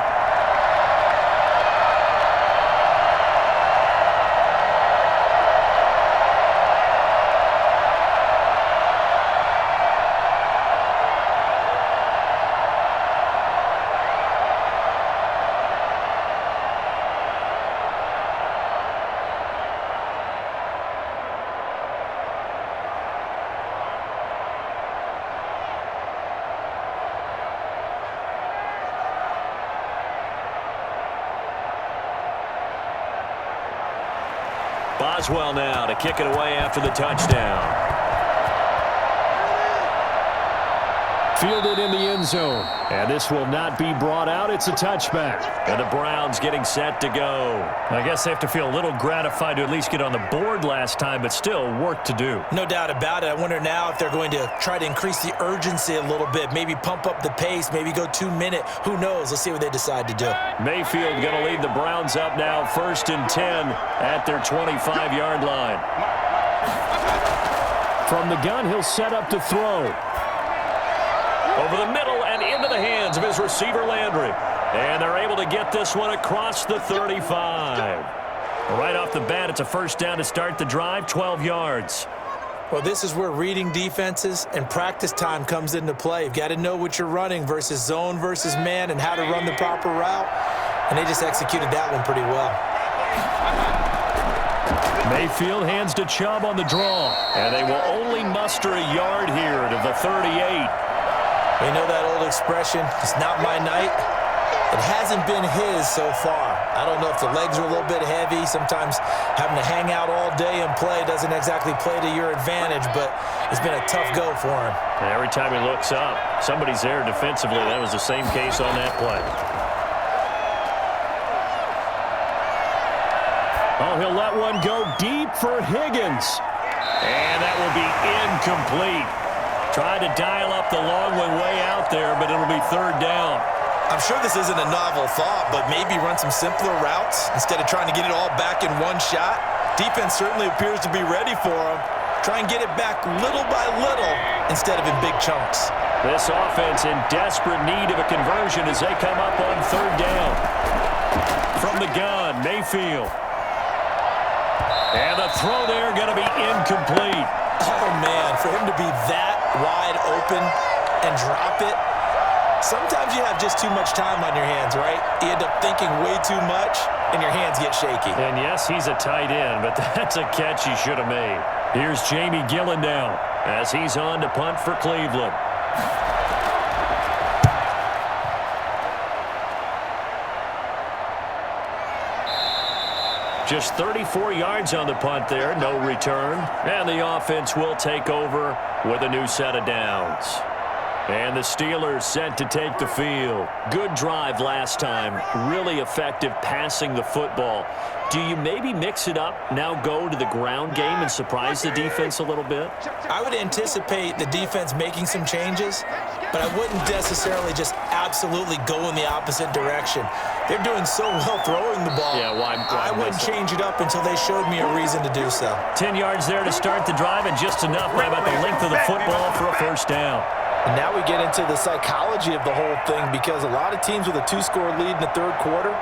Boswell now to kick it away after the touchdown. Fielded in the end zone. And this will not be brought out. It's a touchback. And the Browns getting set to go. I guess they have to feel a little gratified to at least get on the board last time, but still work to do. No doubt about it. I wonder now if they're going to try to increase the urgency a little bit, maybe pump up the pace, maybe go 2-minute. Who knows? Let's see what they decide to do. Mayfield going to lead the Browns up now, 1st and 10 at their 25-yard line. From the gun, he'll set up to throw. Over the middle and into the hands of his receiver, Landry. And they're able to get this one across the 35. Right off the bat, it's a first down to start the drive, 12 yards. Well, this is where reading defenses and practice time comes into play. You've got to know what you're running versus zone versus man and how to run the proper route. And they just executed that one pretty well. Mayfield hands to Chubb on the draw. And they will only muster a yard here to the 38. You know that old expression, it's not my night? It hasn't been his so far. I don't know if the legs are a little bit heavy. Sometimes having to hang out all day and play doesn't exactly play to your advantage, but it's been a tough go for him. And every time he looks up, somebody's there defensively. That was the same case on that play. Oh, he'll let one go deep for Higgins. And that will be incomplete. Tried to dial up the long one way out there, but it'll be 3rd down. I'm sure this isn't a novel thought, but maybe run some simpler routes instead of trying to get it all back in one shot. Defense certainly appears to be ready for him. Try and get it back little by little instead of in big chunks. This offense in desperate need of a conversion as they come up on 3rd down. From the gun, Mayfield. And the throw there going to be incomplete. Oh, man, for him to be that wide open and drop it, sometimes you have just too much time on your hands, right? You end up thinking way too much, and your hands get shaky. And, yes, he's a tight end, but that's a catch he should have made. Here's Jamie Gillen now as he's on to punt for Cleveland. Just 34 yards on the punt there, no return. And the offense will take over with a new set of downs. And the Steelers set to take the field. Good drive last time. Really effective passing the football. Do you maybe mix it up, now go to the ground game and surprise the defense a little bit? I would anticipate the defense making some changes, but I wouldn't necessarily just absolutely go in the opposite direction. They're doing so well throwing the ball. Yeah, why I wouldn't change it up until they showed me a reason to do so. 10 yards there to start the drive, and just enough by about the length of the football for a first down. And now we get into the psychology of the whole thing, because a lot of teams with a 2-score lead in the third quarter,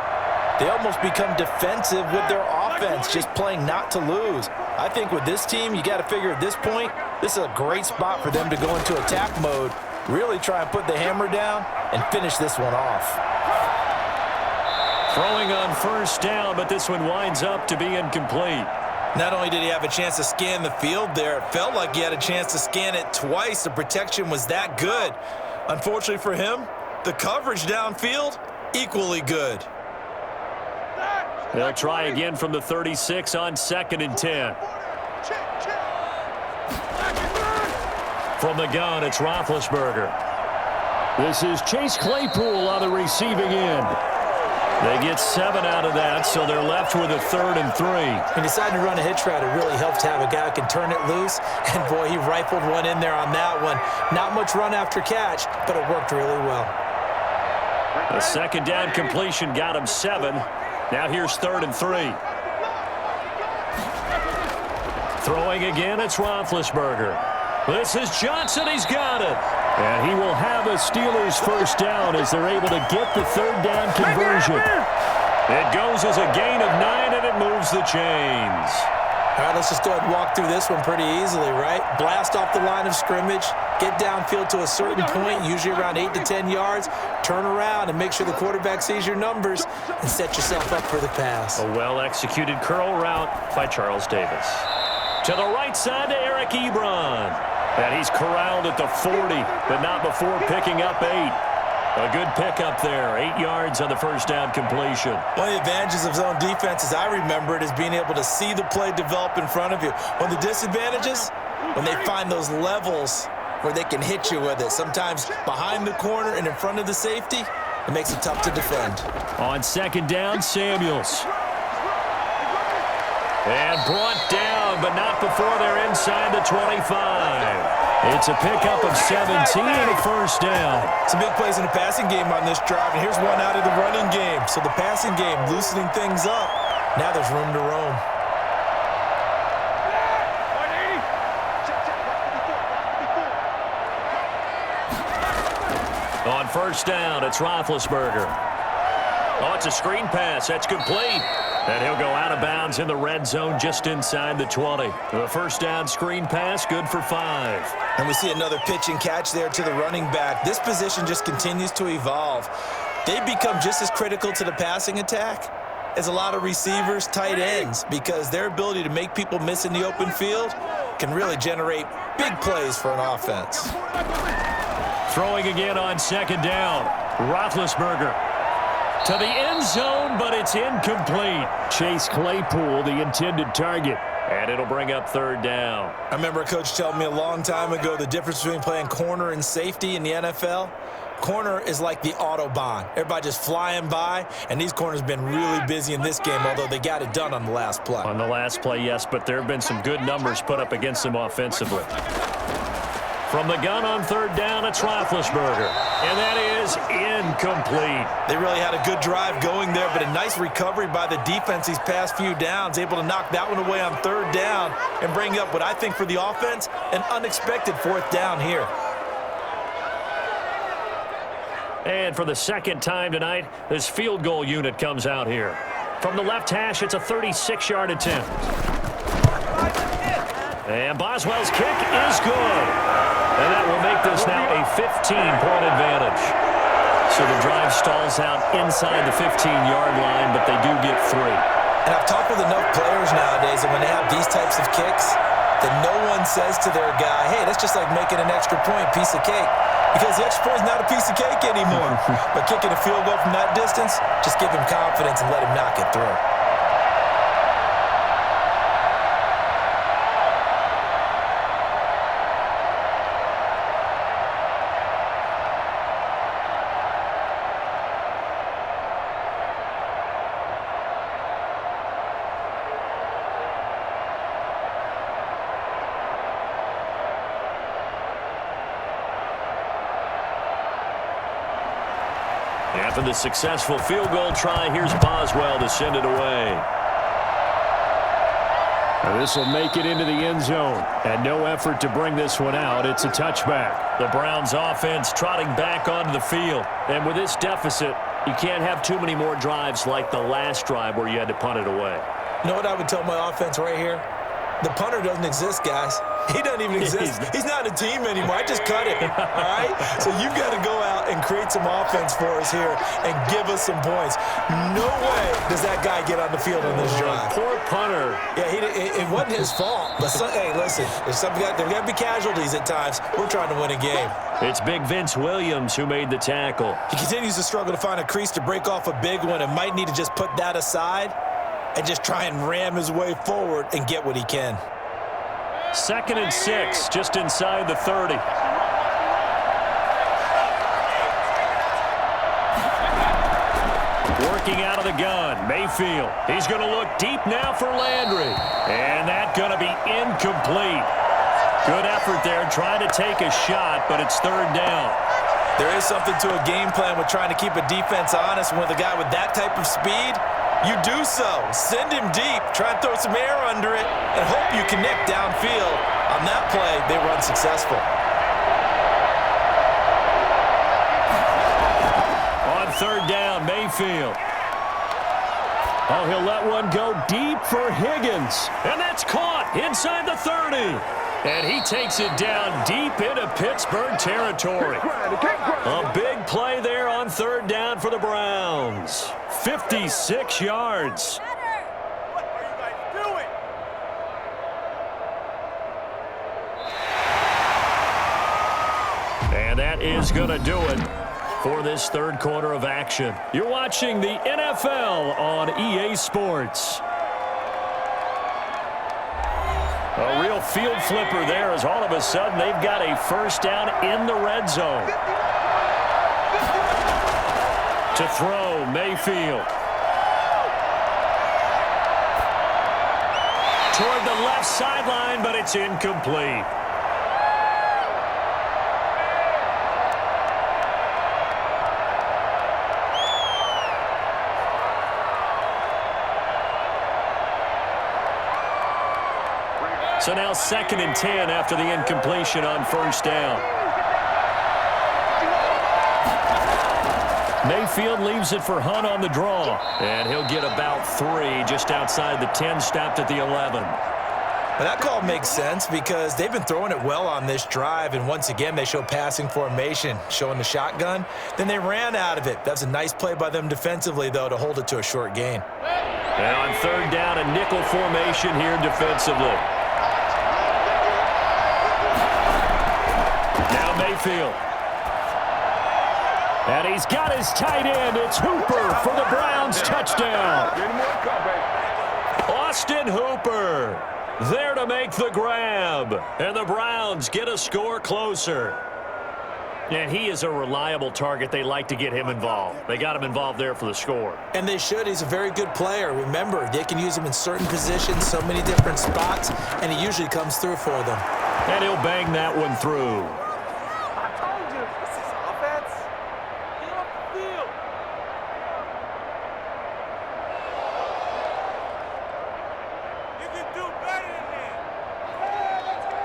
they almost become defensive with their offense, just playing not to lose. I think with this team, you got to figure at this point, this is a great spot for them to go into attack mode, really try and put the hammer down and finish this one off. Throwing on first down, but this one winds up to be incomplete. Not only did he have a chance to scan the field there, it felt like he had a chance to scan it twice. The protection was that good. Unfortunately for him, the coverage downfield, equally good. They'll try again from the 36 on 2nd and 10. From the gun, it's Roethlisberger. This is Chase Claypool on the receiving end. They get 7 out of that, so they're left with a 3rd and 3. He decided to run a hitch route. It really helps to have a guy who can turn it loose. And, boy, he rifled one in there on that one. Not much run after catch, but it worked really well. A 2nd down completion got him 7. Now here's 3rd and 3. Throwing again, it's Roethlisberger. This is Johnson. He's got it. And he will have a Steelers first down as they're able to get the 3rd down conversion. It goes as a gain of 9, and it moves the chains. All right, let's just go ahead and walk through this one pretty easily, right? Blast off the line of scrimmage, get downfield to a certain point, usually around 8 to 10 yards, turn around and make sure the quarterback sees your numbers and set yourself up for the pass. A well-executed curl route by Charles Davis. To the right side to Eric Ebron. And he's corralled at the 40, but not before picking up 8. A good pickup there, 8 yards on the first down completion. One of the advantages of zone defense, as I remember it, is being able to see the play develop in front of you. One of the disadvantages, when they find those levels where they can hit you with it, sometimes behind the corner and in front of the safety, it makes it tough to defend. On 2nd down, Samuels. And brought down, but not before they're inside the 25. It's a pickup of 17 and a first down. Some big plays in the passing game on this drive, and here's one out of the running game. So the passing game loosening things up. Now there's room to roam. On first down, it's Roethlisberger. Oh, it's a screen pass. That's complete. And he'll go out of bounds in the red zone just inside the 20. The first down screen pass, good for 5. And we see another pitch and catch there to the running back. This position just continues to evolve. They've become just as critical to the passing attack as a lot of receivers, tight ends, because their ability to make people miss in the open field can really generate big plays for an offense. Throwing again on 2nd down. Roethlisberger. To the end zone, but it's incomplete. Chase Claypool, the intended target. And it'll bring up 3rd down. I remember a coach telling me a long time ago the difference between playing corner and safety in the NFL. Corner is like the Autobahn. Everybody just flying by, and these corners have been really busy in this game, although they got it done on the last play. On the last play, yes, but there have been some good numbers put up against them offensively. From the gun on 3rd down, it's Roethlisberger. And that is incomplete. They really had a good drive going there, but a nice recovery by the defense these past few downs, able to knock that one away on 3rd down and bring up what I think for the offense, an unexpected 4th down here. And for the 2nd time tonight, this field goal unit comes out here. From the left hash, it's a 36-yard attempt. And Boswell's kick is good. And that will make this now a 15-point advantage. So the drive stalls out inside the 15-yard line, but they do get 3. And I've talked with enough players nowadays, and when they have these types of kicks, that no one says to their guy, hey, that's just like making an extra point, piece of cake. Because the extra point is not a piece of cake anymore. But kicking a field goal from that distance, just give him confidence and let him knock it through. After the successful field goal try, here's Boswell to send it away. This will make it into the end zone. And no effort to bring this one out. It's a touchback. The Browns offense trotting back onto the field. And with this deficit, you can't have too many more drives like the last drive where you had to punt it away. You know what I would tell my offense right here? The punter doesn't exist, guys. He doesn't even exist. He's not a team anymore. I just cut it, all right? So you've got to go out and create some offense for us here and give us some points. No way does that guy get on the field on this drive. Poor punter. Yeah, it wasn't his fault. But hey, listen, there's got to be casualties at times. We're trying to win a game. It's Big Vince Williams who made the tackle. He continues to struggle to find a crease to break off a big one and might need to just put that aside and just try and ram his way forward and get what he can. 2nd and 6, just inside the 30. Working out of the gun, Mayfield. He's going to look deep now for Landry. And that's going to be incomplete. Good effort there, trying to take a shot, but it's 3rd down. There is something to a game plan with trying to keep a defense honest. With a guy with that type of speed, you do so. Send him deep. Try and throw some air under it and hope you connect downfield. On that play, they run successful. On 3rd down, Mayfield. Oh, he'll let one go deep for Higgins. And that's caught inside the 30. And he takes it down deep into Pittsburgh territory. A big play there on 3rd down for the Browns. 56 yards. What are you guys doing? And that is going to do it for this 3rd quarter of action. You're watching the NFL on EA Sports. A real field flipper there as all of a sudden they've got a 1st down in the red zone. To throw, Mayfield. Toward the left sideline, but it's incomplete. So now 2nd and 10 after the incompletion on 1st down. Mayfield leaves it for Hunt on the draw. And he'll get about 3 just outside the 10, stopped at the 11. Well, that call makes sense because they've been throwing it well on this drive, and once again they show passing formation, showing the shotgun. Then they ran out of it. That's a nice play by them defensively, though, to hold it to a short gain. And on 3rd down, a nickel formation here defensively. Now Mayfield. And he's got his tight end. It's Hooper for the Browns touchdown. Austin Hooper there to make the grab. And the Browns get a score closer. And he is a reliable target. They like to get him involved. They got him involved there for the score. And they should. He's a very good player. Remember, they can use him in certain positions, so many different spots, and he usually comes through for them. And he'll bang that one through. I told you, this is offense. Get off the field. You can do better than that. Yeah, let's go.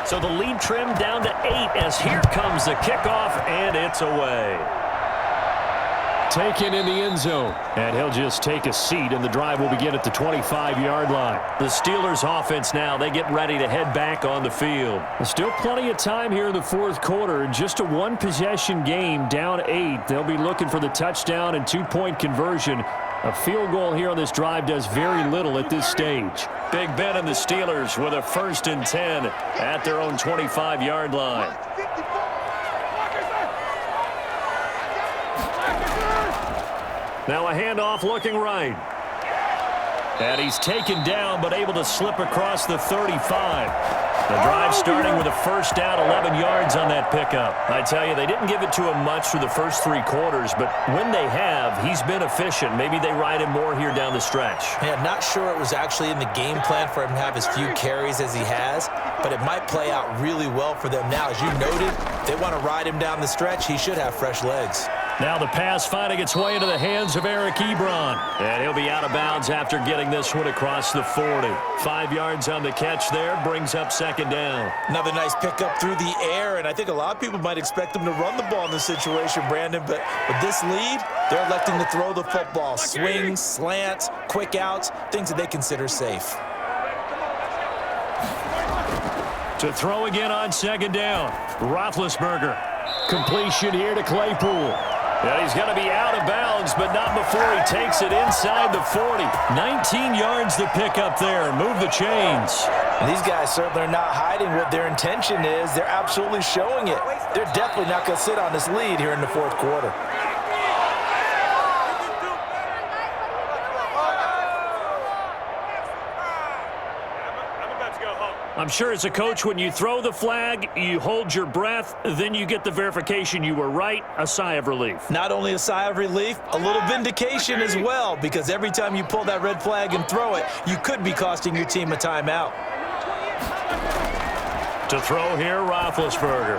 So the lead trimmed down to 8 as here comes the kickoff, and it's away. Taken in the end zone, and he'll just take a seat, and the drive will begin at the 25-yard line. The Steelers offense now, they get ready to head back on the field. There's still plenty of time here in the 4th quarter. Just a one-possession game, down 8. They'll be looking for the touchdown and 2-point conversion A field goal here on this drive does very little at this stage. Big Ben and the Steelers with a 1st and 10 at their own 25-yard line. Now a handoff looking right. And he's taken down but able to slip across the 35. The drive starting with a 1st down, 11 yards on that pickup. I tell you, they didn't give it to him much through the first 3 quarters, but when they have, he's been efficient. Maybe they ride him more here down the stretch. Yeah, not sure it was actually in the game plan for him to have as few carries as he has, but it might play out really well for them now. As you noted, they want to ride him down the stretch. He should have fresh legs. Now the pass finding its way into the hands of Eric Ebron. And he'll be out of bounds after getting this one across the 40. 5 yards on the catch there, brings up 2nd down. Another nice pickup through the air, and I think a lot of people might expect him to run the ball in this situation, Brandon, but with this lead, they're electing to throw the football. Swings, slants, quick outs, things that they consider safe. To throw again on 2nd down. Roethlisberger. Completion here to Claypool. And he's going to be out of bounds, but not before he takes it inside the 40. 19 yards to pick up there. Move the chains. And these guys certainly are not hiding what their intention is. They're absolutely showing it. They're definitely not going to sit on this lead here in the 4th quarter. I'm sure as a coach, when you throw the flag, you hold your breath, then you get the verification you were right, a sigh of relief. Not only a sigh of relief, a little vindication as well, because every time you pull that red flag and throw it, you could be costing your team a timeout. To throw here, Roethlisberger.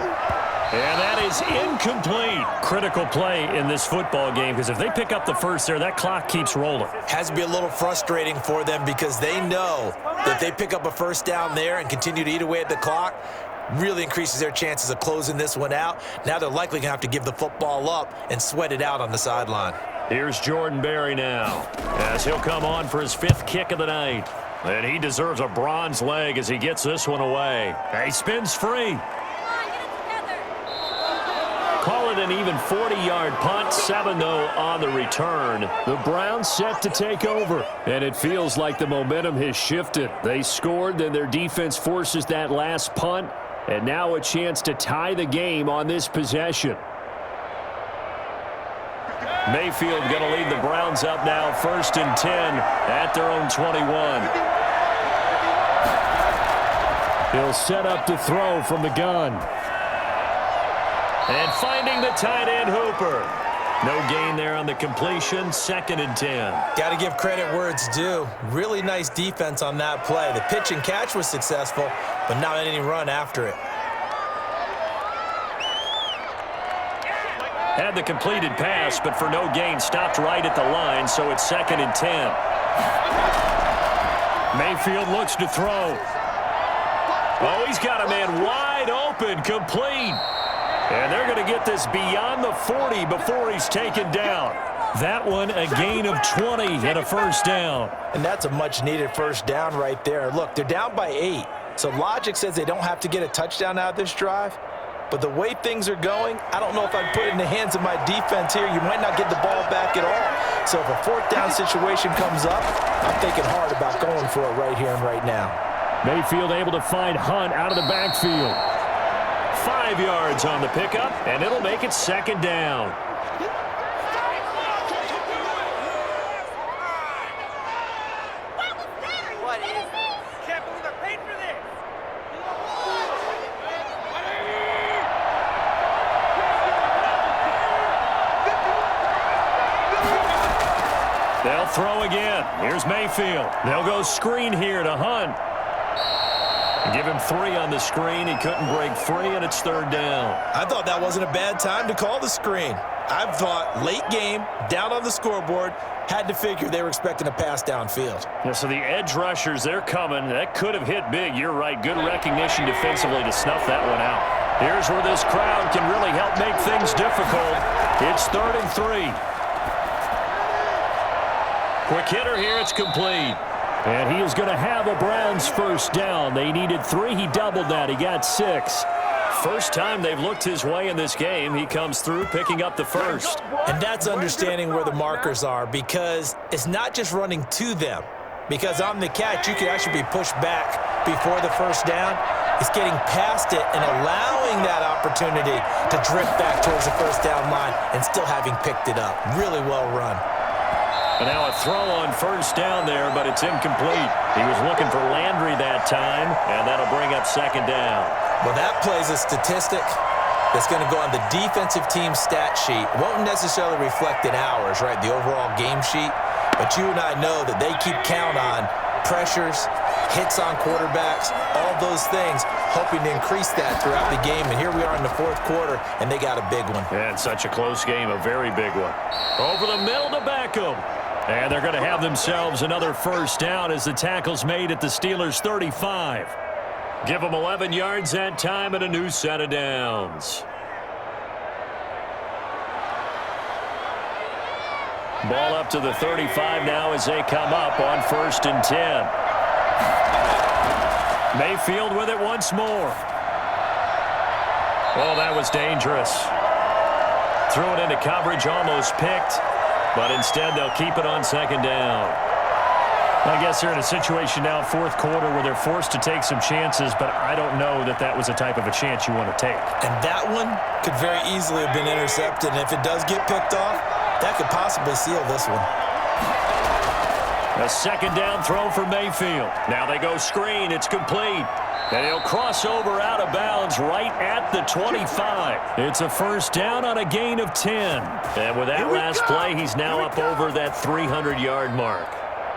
And that is incomplete. Critical play in this football game, because if they pick up the first there, that clock keeps rolling. Has to be a little frustrating for them because they know that if they pick up a 1st down there and continue to eat away at the clock, really increases their chances of closing this one out. Now they're likely going to have to give the football up and sweat it out on the sideline. Here's Jordan Berry now, as he'll come on for his 5th kick of the night. And he deserves a bronze leg as he gets this one away. He spins free. Call it an even 40-yard punt. 7, though, on the return. The Browns set to take over. And it feels like the momentum has shifted. They scored, then their defense forces that last punt. And now a chance to tie the game on this possession. Mayfield going to lead the Browns up now, 1st and 10 at their own 21. He'll set up to throw from the gun. And finding the tight end, Hooper. No gain there on the completion, 2nd and 10. Got to give credit where it's due. Really nice defense on that play. The pitch and catch was successful, but not any run after it. Had the completed pass, but for no gain, stopped right at the line, so it's 2nd and 10. Mayfield looks to throw. Oh, he's got a man wide open, complete. And they're going to get this beyond the 40 before he's taken down. That one a gain of 20 and a 1st down. And that's a much-needed 1st down right there. Look, they're down by 8. So logic says they don't have to get a touchdown out of this drive. But the way things are going, I don't know if I'd put it in the hands of my defense here. You might not get the ball back at all. So if a 4th down situation comes up, I'm thinking hard about going for it right here and right now. Mayfield able to find Hunt out of the backfield. 5 yards on the pickup, and it'll make it 2nd down. What is this? Can't believe I paid for this. They'll throw again. Here's Mayfield. They'll go screen here to Hunt. Give him 3 on the screen. He couldn't break free, and it's 3rd down. I thought that wasn't a bad time to call the screen. I thought late game, down on the scoreboard, had to figure they were expecting a pass downfield. Yeah, so the edge rushers, they're coming. That could have hit big. You're right. Good recognition defensively to snuff that one out. Here's where this crowd can really help make things difficult. It's 3rd and 3. Quick hitter here. It's complete. And he is going to have a Browns 1st down. They needed 3. He doubled that. He got 6. First time they've looked his way in this game. He comes through picking up the first. And that's understanding where the markers are, because it's not just running to them. Because on the catch, you could actually be pushed back before the first down. It's getting past it and allowing that opportunity to drift back towards the first down line and still having picked it up. Really well run. And now a throw on first down there, but it's incomplete. He was looking for Landry that time, and that'll bring up second down. Well, that plays a statistic that's going to go on the defensive team stat sheet. Won't necessarily reflect in ours, right, the overall game sheet. But you and I know that they keep count on pressures, hits on quarterbacks, all those things, hoping to increase that throughout the game. And here we are in the fourth quarter, and they got a big one. And such a close game, a very big one. Over the middle to Beckham. And they're going to have themselves another first down as the tackle's made at the Steelers' 35. Give them 11 yards that time and a new set of downs. Ball up to the 35 now as they come up on 1st and 10. Mayfield with it once more. Oh, that was dangerous. Threw it into coverage, almost picked, but instead they'll keep it on second down. I guess they're in a situation now, fourth quarter, where they're forced to take some chances, but I don't know that that was the type of a chance you want to take. And that one could very easily have been intercepted, and if it does get picked off, that could possibly seal this one. A second down throw for Mayfield. Now they go screen. It's complete. And he'll cross over out of bounds right at the 25. It's a first down on a gain of 10. And with that last play, he's now up over that 300-yard mark.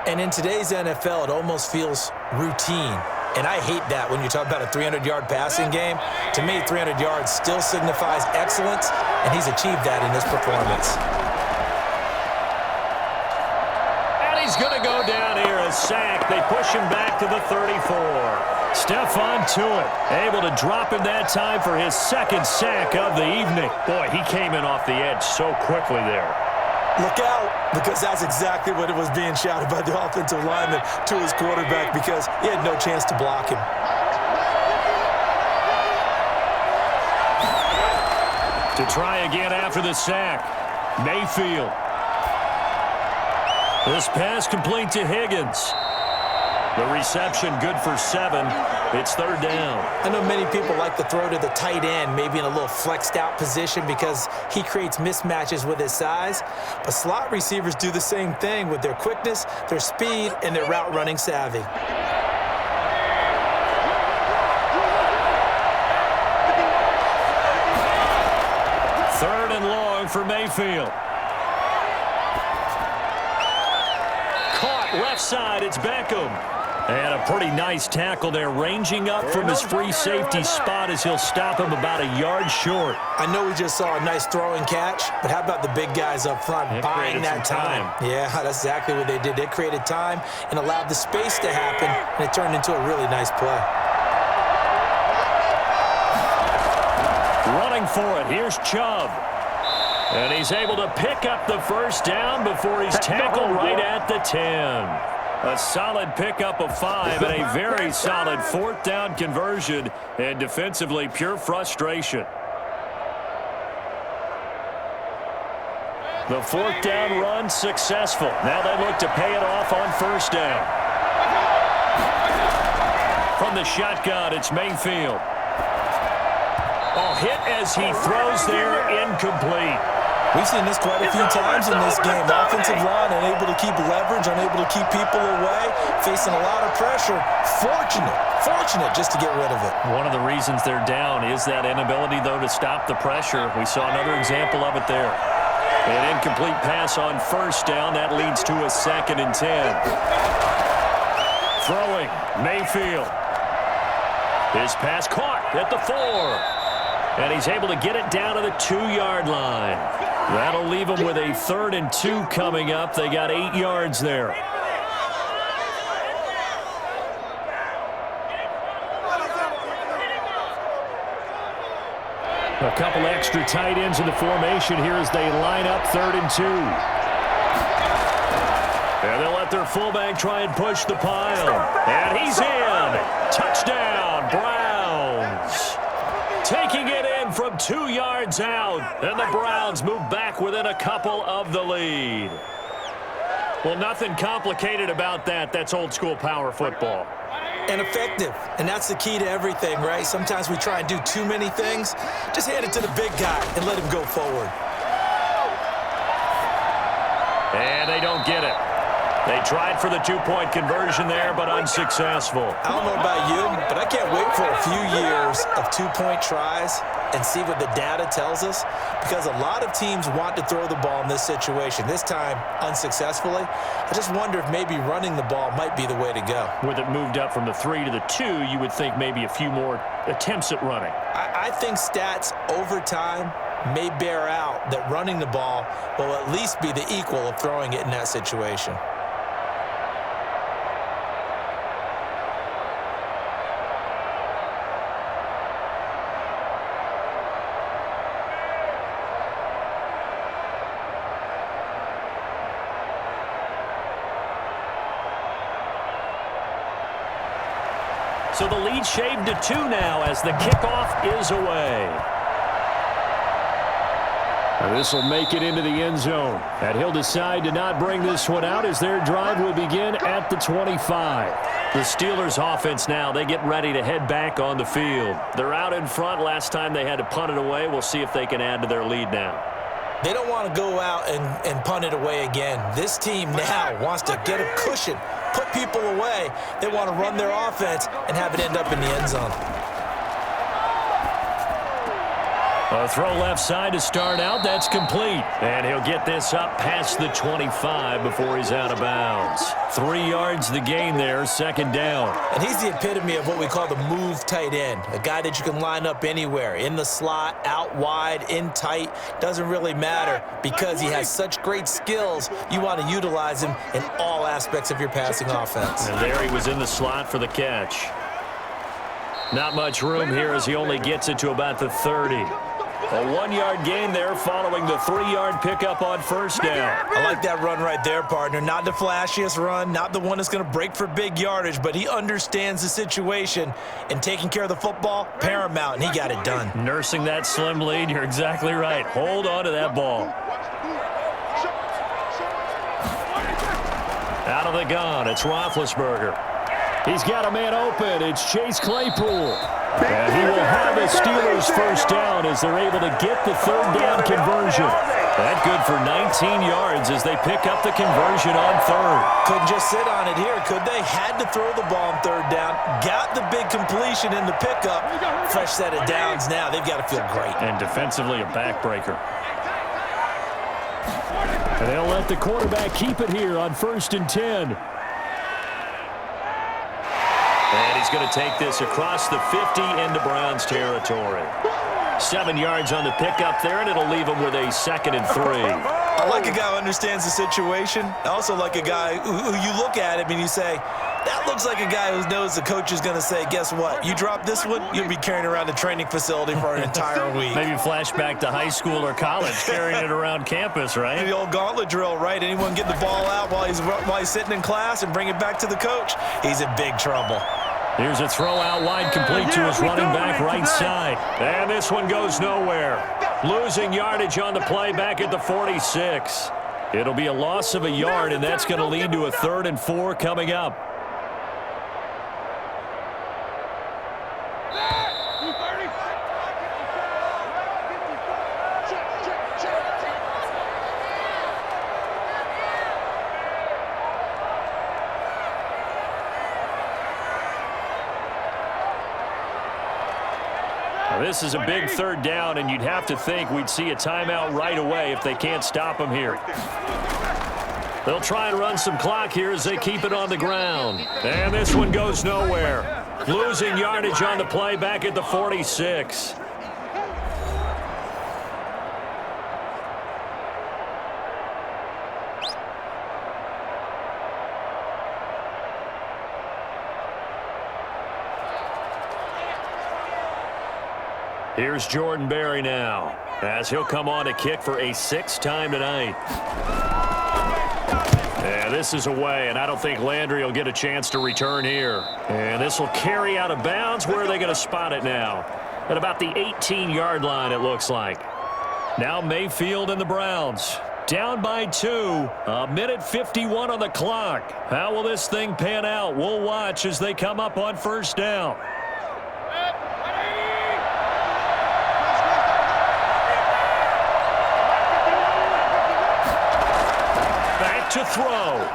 And in today's NFL, it almost feels routine. And I hate that when you talk about a 300-yard passing game. To me, 300 yards still signifies excellence, and he's achieved that in this performance. He's going to go down here, a sack. They push him back to the 34. Stephon Tuitt able to drop him that time for his second sack of the evening. Boy, he came in off the edge so quickly there. Look out, because that's exactly what it was being shouted by the offensive lineman to his quarterback, because he had no chance to block him. To try again after the sack, Mayfield. This pass complete to Higgins. The reception good for 7. It's third down. I know many people like to throw to the tight end, maybe in a little flexed out position because he creates mismatches with his size. But slot receivers do the same thing with their quickness, their speed, and their route running savvy. Third and long for Mayfield. Left side, it's Beckham. And a pretty nice tackle there, ranging up from his free safety spot as he'll stop him about a yard short. I know we just saw a nice throwing catch, but how about the big guys up front buying that time? Yeah, that's exactly what they did. They created time and allowed the space to happen, and it turned into a really nice play. Running for it, here's Chubb. And he's able to pick up the first down before he's tackled right at the 10. A solid pickup of 5 and a very solid fourth down conversion, and defensively pure frustration. The fourth down run successful. Now they look to pay it off on first down. From the shotgun, it's Mayfield. Hit as he throws there, incomplete. We've seen this quite a few times in this game. Offensive line unable to keep leverage, unable to keep people away, facing a lot of pressure. Fortunate just to get rid of it. One of the reasons they're down is that inability, though, to stop the pressure. We saw another example of it there. An incomplete pass on first down. That leads to a 2nd and 10. Throwing, Mayfield. His pass caught at the 4. And he's able to get it down to the 2-yard line. That'll leave them with a 3rd and 2 coming up. They got 8 yards there. A couple extra tight ends in the formation here as they line up 3rd and 2. And they'll let their fullback try and push the pile. And he's in. Touchdown, Browns. Take from 2 yards out. And the Browns move back within a couple of the lead. Well, nothing complicated about that. That's old-school power football. And effective. And that's the key to everything, right? Sometimes we try and do too many things. Just hand it to the big guy and let him go forward. And they don't get it. They tried for the 2-point conversion there, but unsuccessful. I don't know about you, but I can't wait for a few years of 2-point tries and see what the data tells us, because a lot of teams want to throw the ball in this situation. This time, unsuccessfully. I just wonder if maybe running the ball might be the way to go. With it moved up from the 3 to the 2, you would think maybe a few more attempts at running. I think stats over time may bear out that running the ball will at least be the equal of throwing it in that situation. So the lead shaved to 2 now as the kickoff is away. This will make it into the end zone. And he'll decide to not bring this one out as their drive will begin at the 25. The Steelers offense now, they get ready to head back on the field. They're out in front. Last time they had to punt it away. We'll see if they can add to their lead now. They don't want to go out and punt it away again. This team now wants to get a cushion, put people away. They want to run their offense and have it end up in the end zone. A throw left side to start out. That's complete. And he'll get this up past the 25 before he's out of bounds. 3 yards the gain there, second down. And he's the epitome of what we call the move tight end, a guy that you can line up anywhere, in the slot, out wide, in tight. Doesn't really matter because he has such great skills. You want to utilize him in all aspects of your passing offense. And there he was in the slot for the catch. Not much room here as he only gets it to about the 30. A 1-yard gain there following the 3-yard pickup on first down. I like that run right there, partner. Not the flashiest run, not the one that's going to break for big yardage, but he understands the situation, and taking care of the football, paramount, and he got it done. Nursing that slim lead, you're exactly right. Hold on to that ball. Out of the gun, it's Roethlisberger. He's got a man open. It's Chase Claypool. And he will have the Steelers first down as they're able to get the third down conversion. That good for 19 yards as they pick up the conversion on third. Couldn't just sit on it here, could they? Had to throw the ball on third down. Got the big completion in the pickup. Fresh set of downs now. They've got to feel great. And defensively a backbreaker. And they'll let the quarterback keep it here on 1st and 10. And he's going to take this across the 50 into Browns territory. 7 yards on the pickup there, and it'll leave him with a 2nd and 3. I like a guy who understands the situation. I also like a guy who you look at him and you say, that looks like a guy who knows the coach is going to say, guess what? You drop this one, you'll be carrying around the training facility for an entire week. Maybe flashback to high school or college, carrying it around campus, right? The old gauntlet drill, right? Anyone get the ball out while he's sitting in class and bring it back to the coach? He's in big trouble. Here's a throw out wide complete to his running back right side. And this one goes nowhere. Losing yardage on the play back at the 46. It'll be a loss of a yard, and that's going to lead to a 3rd and 4 coming up. This is a big 3rd down, and you'd have to think we'd see a timeout right away if they can't stop him here. They'll try and run some clock here as they keep it on the ground. And this one goes nowhere. Losing yardage on the play back at the 46. Here's Jordan Berry now, as he'll come on to kick for a 6th time tonight. And this is away, and I don't think Landry will get a chance to return here. And this will carry out of bounds. Where are they going to spot it now? At about the 18-yard line, it looks like. Now Mayfield and the Browns. Down by 2. A minute 51 on the clock. How will this thing pan out? We'll watch as they come up on first down. Back to throw.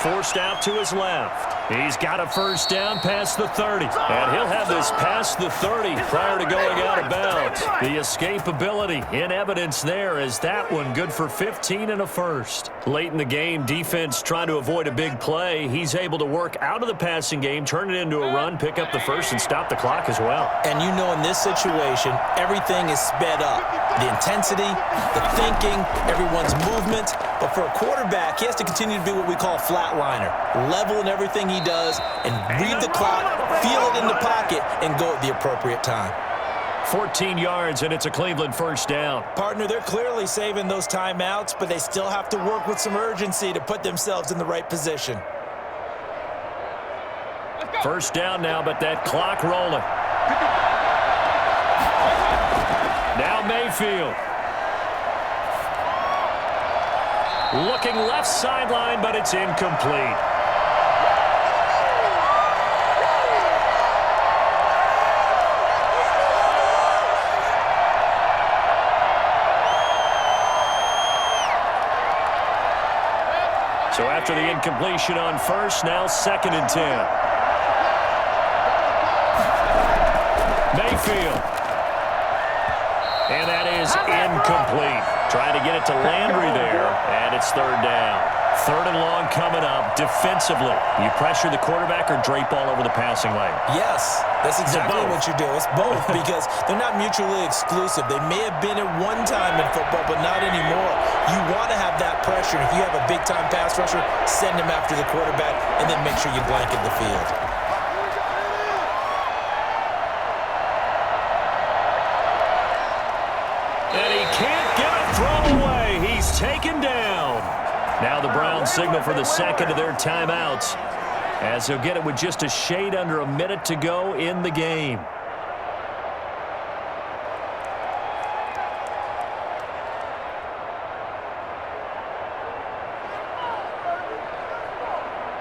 Forced out to his left. He's got a first down past the 30. And he'll have this past the 30 prior to going out of bounds. The escapability in evidence there as that one good for 15 and a first. Late in the game, defense trying to avoid a big play. He's able to work out of the passing game, turn it into a run, pick up the first, and stop the clock as well. And you know in this situation, everything is sped up. The intensity, the thinking, everyone's movement. But for a quarterback, he has to continue to be what we call a flatliner. Level in everything he does and read the clock, feel it in the pocket, and go at the appropriate time. 14 yards, and it's a Cleveland first down. Partner, they're clearly saving those timeouts, but they still have to work with some urgency to put themselves in the right position. First down now, but that clock rolling. Now Mayfield. Looking left sideline, but it's incomplete. So after the incompletion on first, now 2nd and 10. Mayfield. And that is incomplete. Trying to get it to Landry there, and it's 3rd down. 3rd and long coming up. Defensively, you pressure the quarterback or drape all over the passing lane? Yes, that's exactly what you do. It's both because they're not mutually exclusive. They may have been at one time in football, but not anymore. You want to have that pressure. If you have a big-time pass rusher, send him after the quarterback, and then make sure you blanket the field. And he can't get a throw away. He's taken down. Now the Browns signal for the second of their timeouts as they'll get it with just a shade under a minute to go in the game.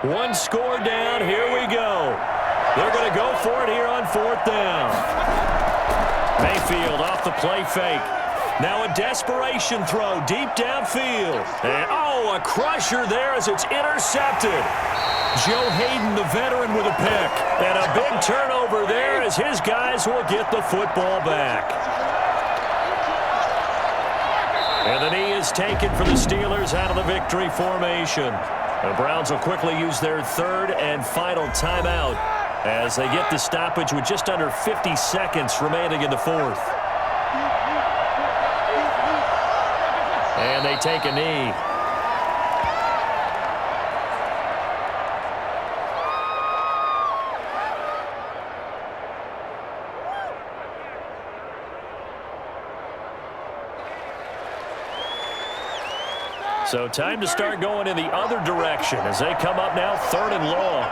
One score down. Here we go. They're going to go for it here on 4th down. Mayfield off the play fake. Now a desperation throw deep downfield. And, a crusher there as it's intercepted. Joe Hayden, the veteran, with a pick. And a big turnover there as his guys will get the football back. And the knee is taken for the Steelers out of the victory formation. The Browns will quickly use their 3rd and final timeout as they get the stoppage with just under 50 seconds remaining in the 4th. And they take a knee. So time to start going in the other direction as they come up now 3rd and long.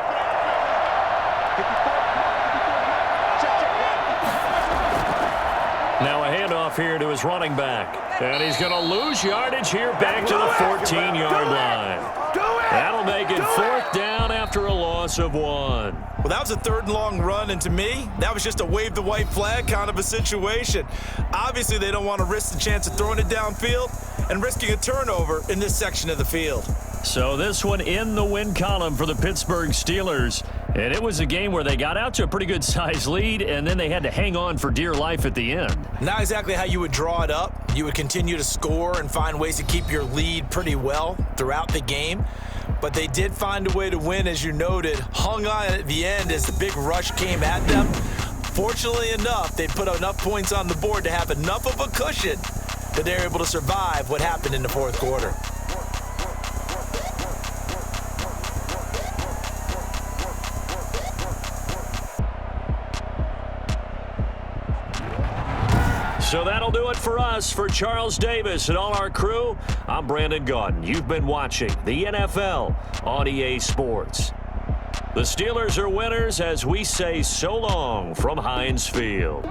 Now a handoff here to his running back. And he's going to lose yardage here back to the 14-yard line. That'll make it 4th down after a loss of 1. Well, that was a 3rd and long run, and to me, that was just a wave the white flag kind of a situation. Obviously, they don't want to risk the chance of throwing it downfield and risking a turnover in this section of the field. So this one in the win column for the Pittsburgh Steelers. And it was a game where they got out to a pretty good size lead, and then they had to hang on for dear life at the end. Not exactly how you would draw it up. You would continue to score and find ways to keep your lead pretty well throughout the game. But they did find a way to win, as you noted. Hung on at the end as the big rush came at them. Fortunately enough, they put enough points on the board to have enough of a cushion that they're able to survive what happened in the 4th quarter. So that'll do it for us. For Charles Davis and all our crew, I'm Brandon Gaudin. You've been watching the NFL on EA Sports. The Steelers are winners as we say so long from Heinz Field.